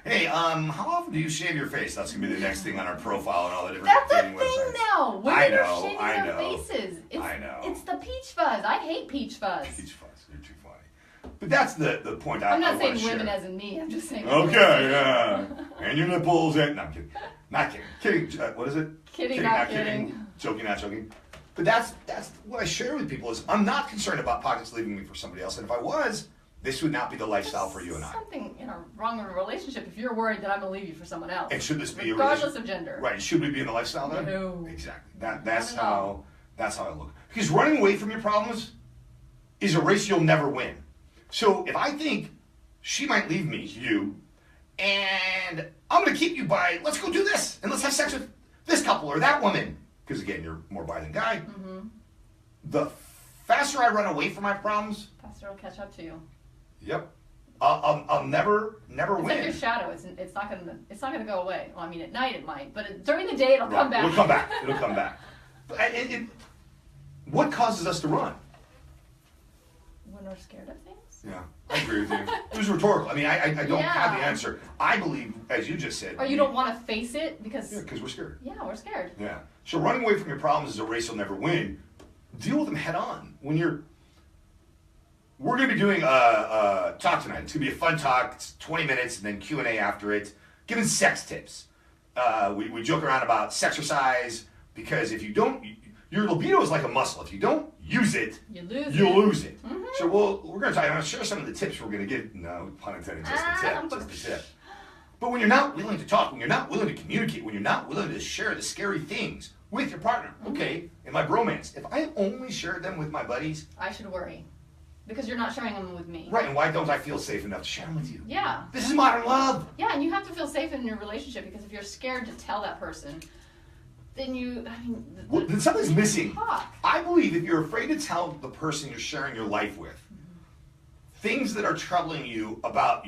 Hey, how often do you shave your face? That's gonna be the next thing on our profile and all the different That's a dating thing websites. now. Women are shaving their faces. I know. It's the peach fuzz. I hate peach fuzz. Peach fuzz. You're too funny. But that's the point I'm not I saying wanna women share. as in me. I'm just saying. Okay, yeah. And your nipples and... No, I'm kidding. Not kidding. Kidding. What is it? Kidding, not kidding. Joking, not joking. But that's what I share with people is I'm not concerned about pockets leaving me for somebody else. And if I was, this would not be the lifestyle for you and I. There's something wrong in a relationship if you're worried that I'm going to leave you for someone else. And should this be regardless of gender? Right. Should we be in the lifestyle then? No. Exactly. That's how I look. Because running away from your problems is a race you'll never win. So if I think she might leave me, you, and I'm going to keep you by, let's go do this, and let's have sex with this couple or that woman, because again, you're more bi than guy, the faster I run away from my problems, faster it'll catch up to you. Yep. I'll never it's win. It's like your shadow. It's not gonna go away. Well, I mean, at night it might, but during the day it'll come back. It'll come back. It'll come back. But what causes us to run? When we're scared of things. Yeah, I agree with you. It was rhetorical. I mean, I don't have the answer. I believe, as you just said. Or you don't want to face it because. Yeah, because we're scared. Yeah, we're scared. Yeah. So running away from your problems is a race you'll never win. Deal with them head on. We're going to be doing a talk tonight. It's going to be a fun talk. It's 20 minutes and then Q&A after it. Giving sex tips. We joke around about sexercise because if you don't, your libido is like a muscle. If you don't use it, you lose it. Mm-hmm. So we're going to talk. I'm going to share some of the tips we're going to get. No pun intended, just a tip. But when you're not willing to talk, when you're not willing to communicate, when you're not willing to share the scary things with your partner, okay, in my bromance, if I only shared them with my buddies, I should worry. Because you're not sharing them with me. Right, and why don't I feel safe enough to share them with you? Yeah. This is modern love. Yeah, and you have to feel safe in your relationship because if you're scared to tell that person, then then something's missing. Talk. I believe if you're afraid to tell the person you're sharing your life with things that are troubling you, about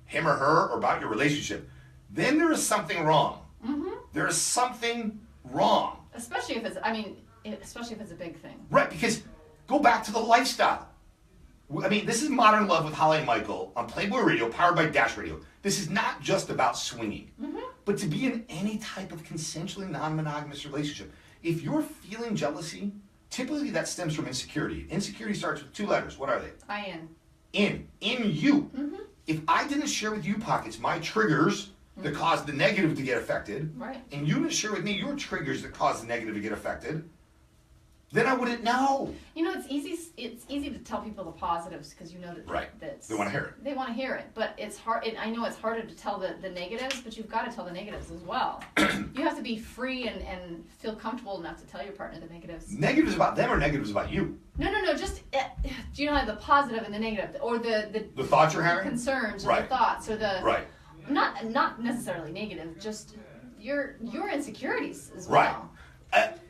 him or her, or about your relationship, then there is something wrong. Mm-hmm. There is something wrong. Especially if it's a big thing. Right, because go back to the lifestyle. I mean, this is Modern Love with Holli and Michael on Playboy Radio, powered by Dash Radio. This is not just about swinging, but to be in any type of consensually non-monogamous relationship. If you're feeling jealousy, typically that stems from insecurity. Insecurity starts with two letters. What are they? In you. Mm-hmm. If I didn't share with you, Pockets, my triggers that cause the negative to get affected, and you didn't share with me your triggers that cause the negative to get affected, then I wouldn't know. You know, it's easy to tell people the positives because you know that they want to hear it. They want to hear it, but it's hard. I know it's harder to tell the negatives, but you've got to tell the negatives as well. You have to be free and feel comfortable enough to tell your partner the negatives. Negatives about them or negatives about you? No. Just do you know the positive and the negative, or the thoughts you're having, concerns, or the thoughts, or the not necessarily negative, just your insecurities as well.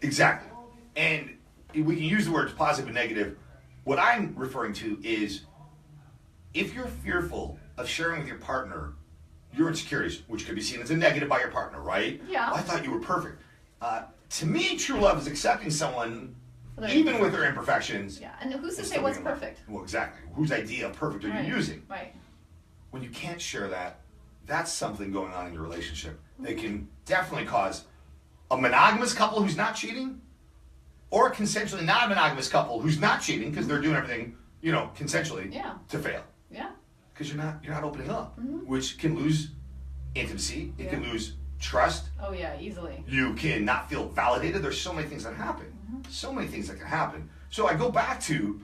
Exactly, and we can use the words positive and negative. What I'm referring to is if you're fearful of sharing with your partner your insecurities, which could be seen as a negative by your partner, right? Yeah. I thought you were perfect. To me, true love is accepting someone even with their imperfections. Yeah, and who's to say what's perfect? Well, exactly. Whose idea of perfect are you using? Right. When you can't share that, that's something going on in your relationship. It can definitely cause a monogamous couple who's not cheating, or a consensually non-monogamous couple who's not cheating because they're doing everything, consensually, to fail. Yeah. Because you're not opening up, which can lose intimacy. It can lose trust. Oh yeah, easily. You can not feel validated. There's so many things that happen. So many things that can happen. So I go back to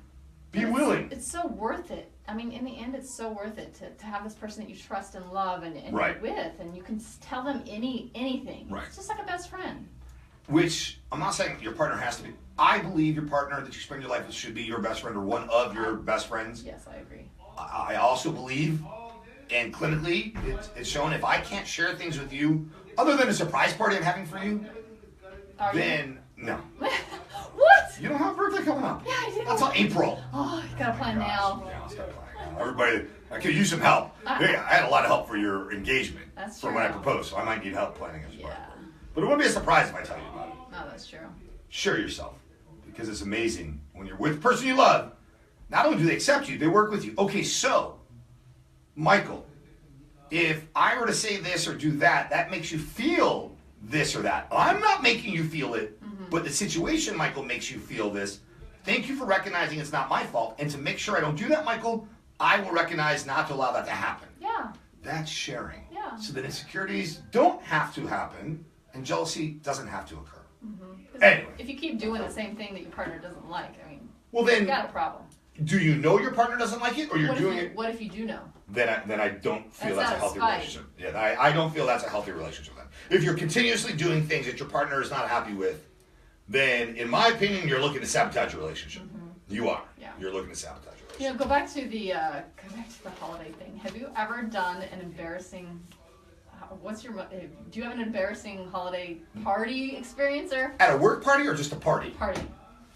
be willing. It's so worth it. I mean, in the end, it's so worth it to have this person that you trust and love and Right. be with, and you can tell them anything. Right. It's just like a best friend. Which, I'm not saying your partner has to be. I believe your partner that you spend your life with should be your best friend or one of your best friends. Yes, I agree. I also believe, and clinically, it's shown if I can't share things with you, other than a surprise party I'm having for you, then no. What? You don't have a birthday coming up. Yeah, I do. That's on April. Oh, you gotta plan now. Yeah, I'll start planning now. Everybody, I could use some help. Hey, I had a lot of help for your engagement from when I proposed, so I might need help planning as well. But it wouldn't be a surprise if I tell you about it. No, that's true. Share yourself, because it's amazing when you're with the person you love. Not only do they accept you, they work with you. Okay, so, Michael, if I were to say this or do that, that makes you feel this or that. I'm not making you feel it, but the situation, Michael, makes you feel this. Thank you for recognizing it's not my fault. And to make sure I don't do that, Michael, I will recognize not to allow that to happen. Yeah. That's sharing. Yeah. So that insecurities don't have to happen and jealousy doesn't have to occur. Anyway. If you keep doing the same thing that your partner doesn't like, I mean, Well, then, you got a problem. Do you know your partner doesn't like it, or you're doing it? What if you do know? Then I don't feel that's a healthy spite. relationship. Yeah, I don't feel that's a healthy relationship then. If you're continuously doing things that your partner is not happy with, then in my opinion, you're looking to sabotage your relationship. You are. Yeah. You're looking to sabotage your relationship. Go back to the holiday thing. Have you ever done an embarrassing? Do you have an embarrassing holiday party experience or? At a work party or just a party? Party.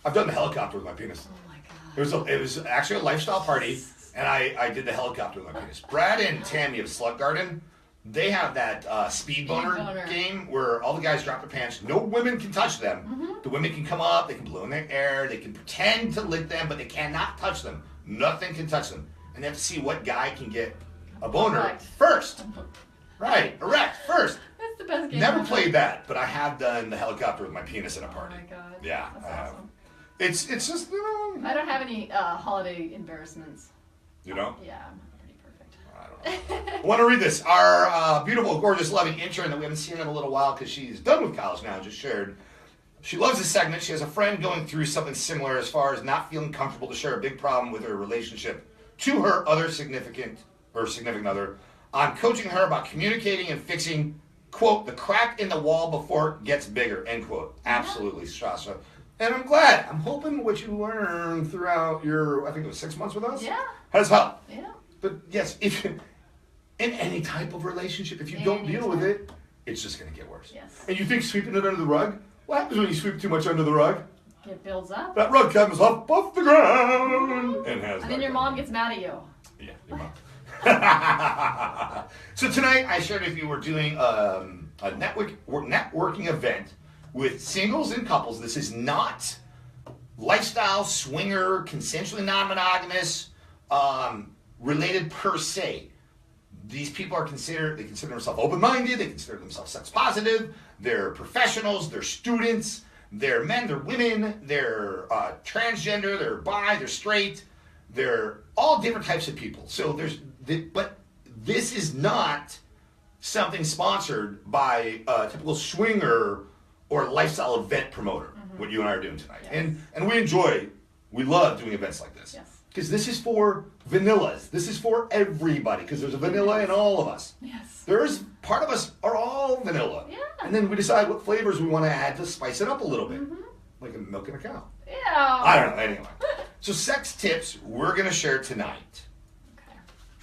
I've done the helicopter with my penis. Oh my god. It was actually a lifestyle party, and I did the helicopter with my penis. Brad and Tammy of Slug Garden, they have that speed boner game where all the guys drop their pants. No women can touch them. The women can come up, they can blow in their air, they can pretend to lick them, but they cannot touch them. Nothing can touch them. And they have to see what guy can get a boner first. Right, erect first. That's the best game. Never played that, but I have done the helicopter with my penis at a party. Oh my god. Yeah, That's I have. awesome. It's just, I don't have any holiday embarrassments. You know? Yeah, I'm pretty perfect. I don't know. I want to read this. Our beautiful, gorgeous, loving intern that we haven't seen in a little while because she's done with college now, just shared. She loves this segment. She has a friend going through something similar as far as not feeling comfortable to share a big problem with her relationship to her other significant other. I'm coaching her about communicating and fixing, quote, the crack in the wall before it gets bigger, end quote. Absolutely, Shasha. And I'm glad. I'm hoping what you learned throughout your, I think it was 6 months with us, has helped. Yeah. But yes, if in any type of relationship, if you don't deal with it, it's just going to get worse. Yes. And you think sweeping it under the rug? What happens when you sweep too much under the rug? It builds up. That rug comes up off the ground and has. And then your mom gets mad at you. Yeah, your mom. So tonight I shared with you we're doing a networking event with singles and couples. This is not lifestyle, swinger, consensually non-monogamous, related per se. These people they consider themselves open-minded, they consider themselves sex positive, they're professionals, they're students, they're men, they're women, they're transgender, they're bi, they're straight, they're all different types of people. So but this is not something sponsored by a typical swinger or lifestyle event promoter, what you and I are doing tonight. Yes. And we love doing events like this. Yes. Because this is for vanillas. This is for everybody, because there's a vanilla in all of us. Yes. Part of us are all vanilla. Yeah. And then we decide what flavors we want to add to spice it up a little bit. Like a milk and a cow. Yeah. I don't know, anyway. So sex tips we're going to share tonight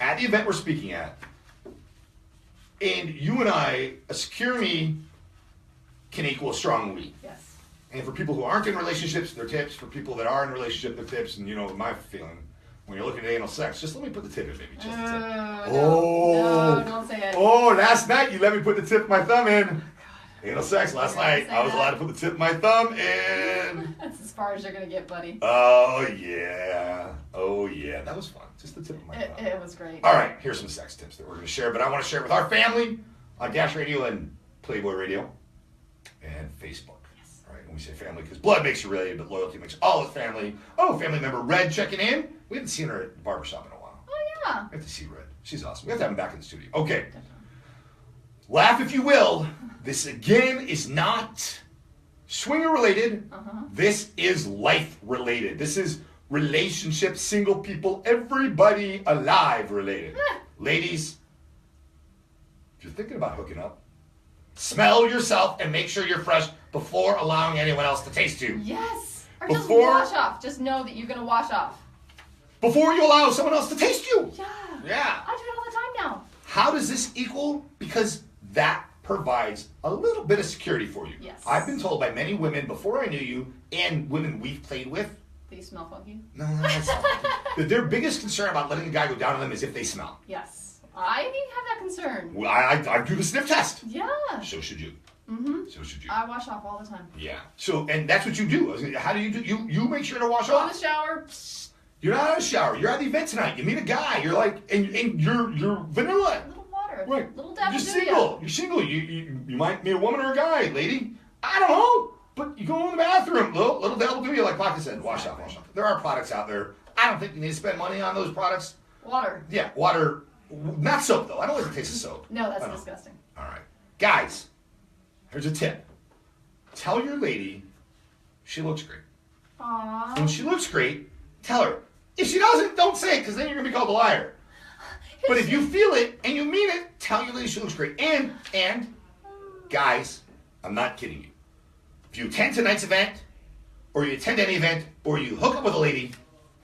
at the event we're speaking at. And you and I, a secure me can equal a strong we. Yes. And for people who aren't in relationships, they're tips. For people that are in relationship, they're tips. And you know my feeling, when you're looking at anal sex, just let me put the tip in, baby. Just the tip. No, don't say it. Oh, last night you let me put the tip of my thumb in. Anal sex last night. I was allowed to put the tip of my thumb in. That's as far as you're gonna get, buddy. Oh yeah. Oh yeah. That was fun. Just the tip of my thumb. It was great. All right. Here's some sex tips that we're going to share, but I want to share it with our family on Dash Radio and Playboy Radio and Facebook. Yes. All right. When we say family, because blood makes you related, but loyalty makes all is family. Oh, family member Red checking in. We haven't seen her at the barbershop in a while. Oh yeah. We have to see Red. She's awesome. We have to have him back in the studio. Okay. Laugh if you will. This again is not swinger related. This is life related. This is relationship, single people, everybody alive related. Ladies, if you're thinking about hooking up, smell yourself and make sure you're fresh before allowing anyone else to taste you. Yes. Or Before- just wash off. Just know that you're gonna wash off. Before you allow someone else to taste you. Yeah. Yeah. I do it all the time now. How does this equal? Because that provides a little bit of security for you. Yes. I've been told by many women before I knew you and women we've played with, Do you smell funky? no, that's not that their biggest concern about letting a guy go down on them is if they smell. Yes. I have that concern. Well, I do the sniff test. Yeah. So should you. Mm-hmm. So should you. I wash off all the time. Yeah. So, and that's what you do. How do you do? You make sure to wash Go in the off. shower. You're not in a shower. You're at the event tonight. You meet a guy. You're like, and you're vanilla. A little water. Right. Little dab You're of single. You're single. You might meet a woman or a guy, lady. I don't know. But you go in the bathroom. Little dab will do you, like Pocket said. Wash off, wash off. There are products out there. I don't think you need to spend money on those products. Water. Yeah, water. Not soap, though. I don't like the taste of soap. No, that's I don't. disgusting. All right. Guys, here's a tip. Tell your lady she looks great. Aww. When she looks great, tell her. If she doesn't, don't say it, because then you're going to be called a liar. But if you feel it and you mean it, tell your lady she looks great. And, guys, I'm not kidding you. If you attend tonight's event, or you attend any event, or you hook up with a lady,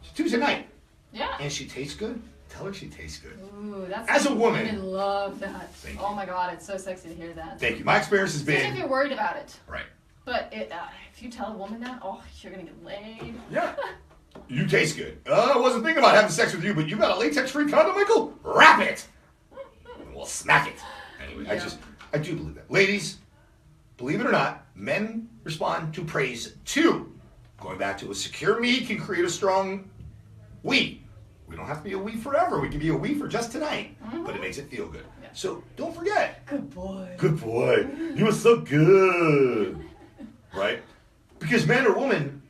it's Tuesday night, Yeah. and she tastes good, tell her she tastes good. Ooh, that's As a woman- Women love that. Thank Oh you. my god, it's so sexy to hear that. Thank you. My experience has Especially if been... you're worried about it. Right. But if you tell a woman that, oh, you're gonna get laid. Yeah. You taste good. I wasn't thinking about having sex with you, but you got a latex-free condom, Michael? Wrap it! And we'll smack it. Anyway, Yeah. I do believe that. Ladies, believe it or not, men respond to praise too. Going back to a secure me can create a strong we. We don't have to be a we forever. We can be a we for just tonight, but it makes it feel good. Yeah. So don't forget. Good boy. Good boy. You were so good. Right? Because man or woman,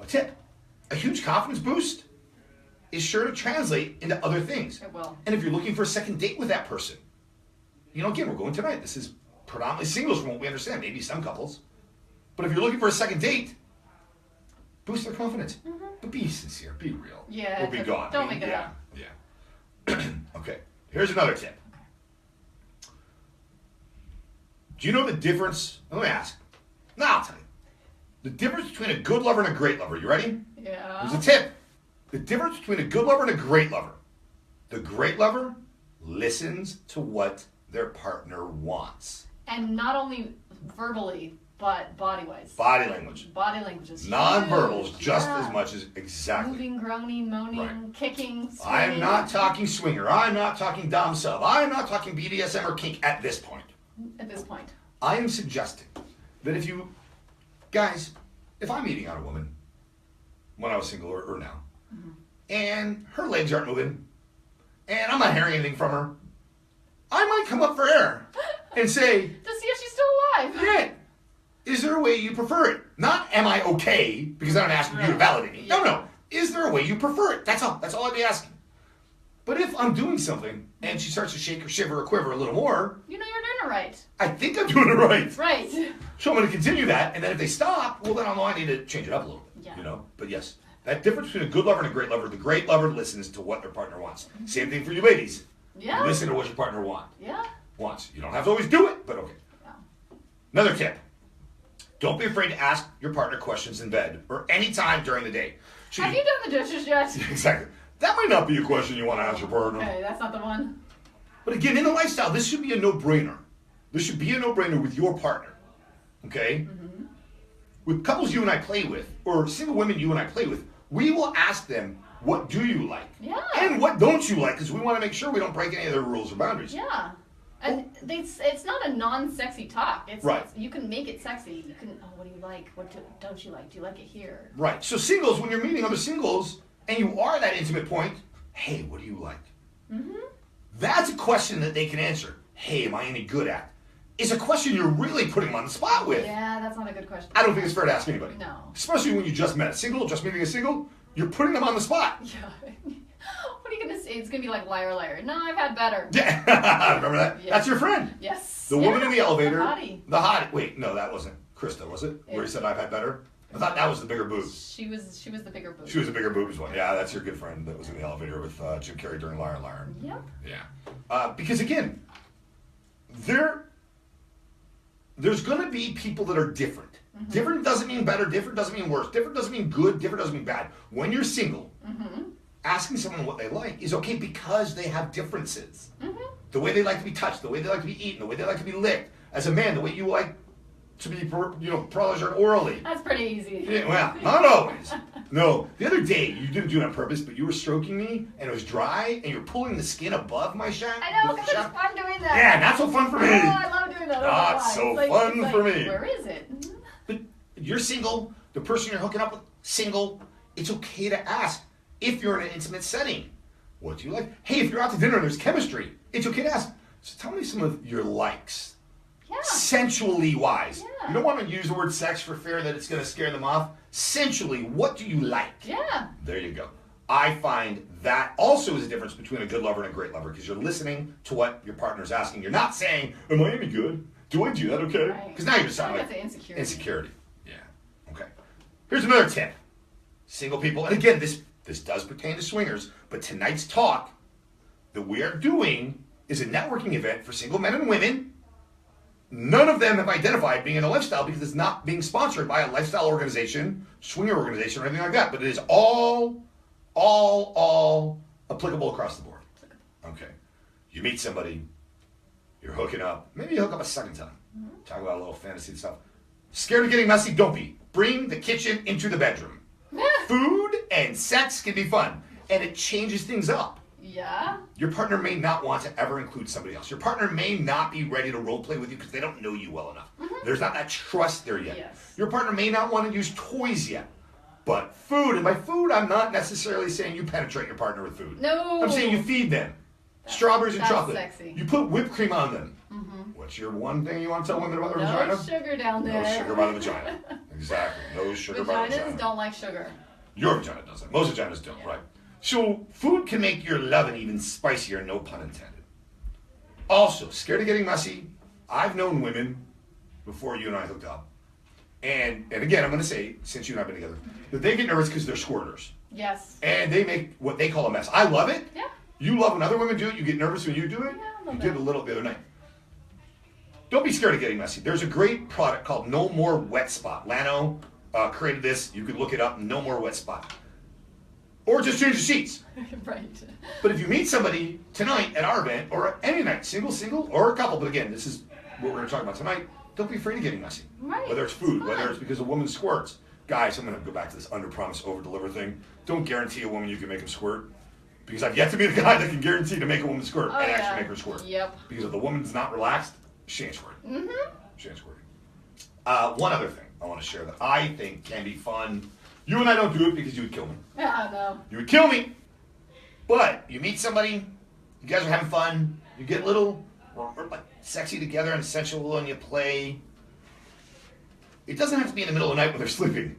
a tip, a huge confidence boost is sure to translate into other things. It will. And if you're looking for a second date with that person, you know, again, we're going tonight. This is predominantly singles from what we understand, maybe some couples. But if you're looking for a second date, boost their confidence. But be sincere, be real. Yeah, Or be gone. don't make it up. Yeah. Okay. Here's another tip. Do you know the difference? Let me ask. No, I'll tell you. The difference between a good lover and a great lover. You ready? Yeah. Here's a tip. The difference between a good lover and a great lover. The great lover listens to what their partner wants. And not only verbally, but body-wise. Body language. Body language is Non-verbals huge. just Yeah. as much as exactly. Moving, groaning, moaning, Right. kicking, swinging. I'm not talking swinger. I'm not talking dom sub. I'm not talking BDSM or kink at this point. At this point. I am suggesting that if you, guys, if I'm eating on a woman, when I was single or now, and her legs aren't moving, and I'm not hearing anything from her, I might come up for air and say, To see if she's still alive. yeah, is there a way you prefer it? Not am I okay, because I'm asking you to validate me. Yeah. No. Is there a way you prefer it? That's all. That's all I'd be asking. But if I'm doing something and she starts to shake or shiver or quiver a little more, You know you're doing it right. I think I'm doing it right. Right. So I'm going to continue that, and then if they stop, well, then I'll know I need to change it up a little. Yeah. You know? But yes, that difference between a good lover and a great lover, the great lover listens to what their partner wants. Same thing for you ladies. Yeah. Listen to what your partner Yeah. wants. You don't have to always do it, but okay. Yeah. Another tip. Don't be afraid to ask your partner questions in bed or any time during the day. So Have you done the dishes yet? Exactly. That might not be a question you want to ask your partner. Okay, that's not the one. But again, in the lifestyle, this should be a no-brainer. This should be a no-brainer with your partner. Okay? With couples you and I play with, or single women you and I play with, we will ask them, what do you like? Yeah. And what don't you like? Because we want to make sure we don't break any of their rules or boundaries. Yeah. And it's not a non-sexy talk. Right. You can make it sexy. You can, what do you like? What don't you like? Do you like it here? Right. So singles, when you're meeting other singles and you are that intimate point, hey, what do you like? Mm-hmm. That's a question that they can answer. Hey, am I any good at? It's a question you're really putting them on the spot with. Yeah, that's not a good question. I don't think it's fair to ask anybody. No. Especially when you just met a single, just meeting a single, you're putting them on the spot. Yeah. What are you going to say? It's going to be like liar, liar. No, I've had better. Yeah. Remember that? Yeah. That's your friend. Yes. The woman in the elevator. The hottie. The hottie. Wait, no, that wasn't Krista, was it? Where he said I've had better? I thought that was the bigger boobs. She was the bigger boobs. She was the bigger boobs one. Yeah, that's your good friend that was in the elevator with Jim Carrey during Liar Liar. Yep. Yeah. Because again, there's going to be people that are different. Mm-hmm. Different doesn't mean better. Different doesn't mean worse. Different doesn't mean good. Different doesn't mean bad. When you're single, asking someone what they like is okay because they have differences. Mm-hmm. The way they like to be touched, the way they like to be eaten, the way they like to be licked. As a man, the way you like to be, pleasured orally. That's pretty easy. Yeah, well, not always. No. The other day, you didn't do it on purpose, but you were stroking me, and it was dry, and you're pulling the skin above my shaft. I know, because it's fun doing that. Yeah, not so fun for me. Oh, I love doing that. Not so fun for me. Where is it? But you're single. The person you're hooking up with, single. It's okay to ask if you're in an intimate setting. What do you like? Hey, if you're out to dinner and there's chemistry, it's okay to ask. So tell me some of your likes. Yeah. Sensually wise. Yeah. You don't want to use the word sex for fear that it's going to scare them off. Sensually, what do you like? Yeah. There you go. I find that also is a difference between a good lover and a great lover because you're listening to what your partner's asking. You're not saying, am I any good? Do I do that okay? Because now you're just sounding like insecurity. Yeah. Okay. Here's another tip. Single people, and again, this does pertain to swingers, but tonight's talk that we are doing is a networking event for single men and women. None of them have identified being in a lifestyle because it's not being sponsored by a lifestyle organization, swinger organization, or anything like that. But it is all applicable across the board. Okay. You meet somebody, you're hooking up. Maybe you hook up a second time. Talk about a little fantasy stuff. Scared of getting messy? Don't be. Bring the kitchen into the bedroom. Food and sex can be fun, and it changes things up. Yeah. Your partner may not want to ever include somebody else. Your partner may not be ready to role play with you because they don't know you well enough. Mm-hmm. There's not that trust there yet. Yes. Your partner may not want to use toys yet. But food, and by food, I'm not necessarily saying you penetrate your partner with food. No. I'm saying you feed them. Strawberries and chocolate. Sexy. You put whipped cream on them. Mm-hmm. What's your one thing you want to tell women about their no vagina? No sugar down there. No sugar by the vagina. Exactly. No sugar by the vagina. Vaginas don't like sugar. Your vagina doesn't. Most vaginas don't, right? So food can make your loving even spicier, no pun intended. Also, scared of getting messy. I've known women before you and I hooked up. And again, I'm going to say, since you and I have been together, that they get nervous because they're squirters. Yes. And they make what they call a mess. I love it. Yeah. You love when other women do it. You get nervous when you do it. Yeah, you did a little the other night. Don't be scared of getting messy. There's a great product called No More Wet Spot. Lano created this. You can look it up. No More Wet Spot. Or just change the sheets. Right. But if you meet somebody tonight at our event, or any night, single, or a couple, but again, this is what we're going to talk about tonight, don't be afraid of getting messy. Right. Whether it's food, whether it's because a woman squirts. Guys, I'm going to go back to this under-promise, over-deliver thing. Don't guarantee a woman you can make them squirt. Because I've yet to be the guy that can guarantee to make a woman squirt and actually make her squirt. Yep. Because if the woman's not relaxed, she ain't squirting. Mm-hmm. She ain't squirting. One other thing I want to share that I think can be fun. You and I don't do it because you would kill me. Yeah, no. You would kill me. But you meet somebody, you guys are having fun, you get a little like sexy together and sensual and you play. It doesn't have to be in the middle of the night when they're sleeping.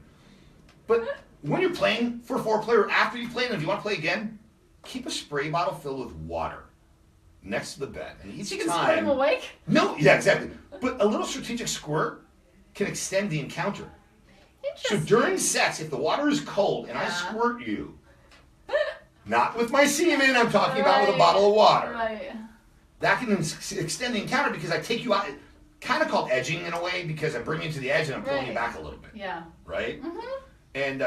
But when you're playing for foreplay or after you play, and if you want to play again, keep a spray bottle filled with water next to the bed. And each so you can time, squirt them awake? No, yeah, exactly. But a little strategic squirt can extend the encounter. So during sex, if the water is cold and I squirt you, not with my semen, I'm talking about with a bottle of water. Right. That can extend the encounter because I take you out, kind of called edging in a way, because I'm bringing you to the edge and I'm pulling you back a little bit. Yeah. Right? Mm-hmm. And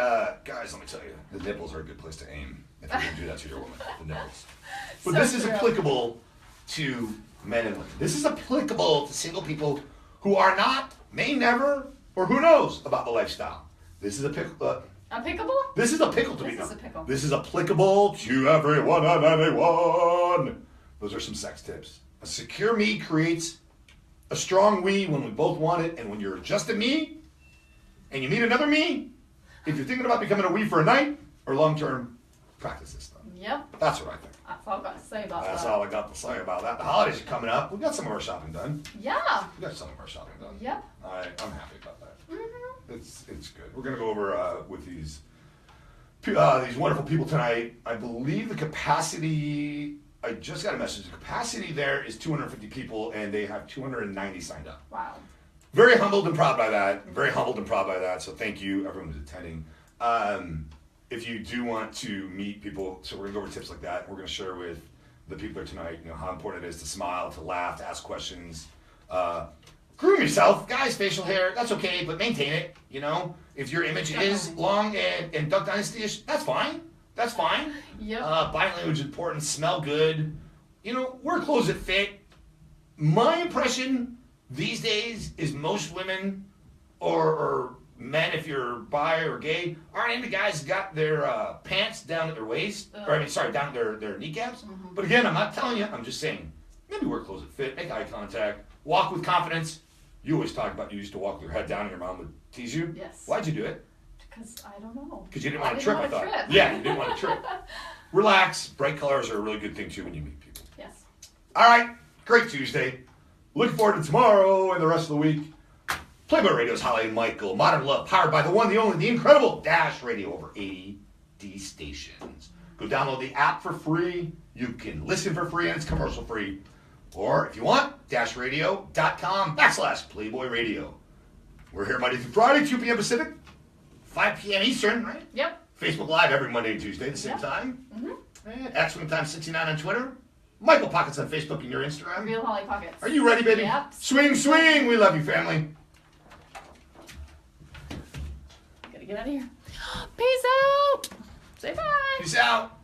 guys, let me tell you, the nipples are a good place to aim if you're going to do that to your woman. The nipples. But So this is true. applicable to men and women. This is applicable to single people who are not, may never, or who knows about the lifestyle. This is a pickle. A pickable? This is a pickle to me. This is a pickle. This is applicable to everyone and anyone. Those are some sex tips. A secure me creates a strong we when we both want it, and when you're just a me, and you meet another me, if you're thinking about becoming a we for a night or long term, practice this stuff. Yep. That's what I think. That's all I've got to say about That's that. all I got to say about that. The holidays are coming up. We got some of our shopping done. Yeah. We got some of our shopping done. Yep. I'm happy about that. Mm-hmm. It's good. We're gonna go over with these wonderful people tonight. I believe the capacity. I just got a message. The capacity there is 250 people, and they have 290 signed up. Wow. Very humbled and proud by that. Very humbled and proud by that. So thank you, everyone who's attending. If you do want to meet people, so we're gonna go over tips like that. We're gonna share with the people there tonight, how important it is to smile, to laugh, to ask questions. Groom yourself, guys. Facial hair, that's okay, but maintain it. If your image is long and Duck Dynasty-ish, that's fine. That's fine. Yep. Body language is important. Smell good. Wear clothes that fit. My impression these days is most women or men, if you're bi or gay, aren't into guys who got their pants down at their waist. Down at their kneecaps. Mm-hmm. But again, I'm not telling you. I'm just saying, maybe wear clothes that fit. Make eye contact. Walk with confidence. You always talk about you used to walk with your head down and your mom would tease you. Yes. Why'd you do it? Because I don't know. Because you didn't want to trip, I thought. Yeah, you didn't want to trip. Relax. Bright colors are a really good thing, too, when you meet people. Yes. All right. Great Tuesday. Looking forward to tomorrow and the rest of the week. Playboy Radio's Holli and Michael. Modern Love, powered by the one, the only, the incredible Dash Radio. Over 80 stations. Go download the app for free. You can listen for free, and it's commercial free. Or, if you want, dashradio.com/Playboy Radio. We're here Monday through Friday, 2 p.m. Pacific, 5 p.m. Eastern, right? Yep. Facebook Live every Monday and Tuesday at the same time. Mm-hmm. And at SwingTime69 on Twitter. Michael Pockets on Facebook and your Instagram. Real Holli Pockets. Are you ready, baby? Yep. Swing, swing. We love you, family. Gotta get out of here. Peace out. Say bye. Peace out.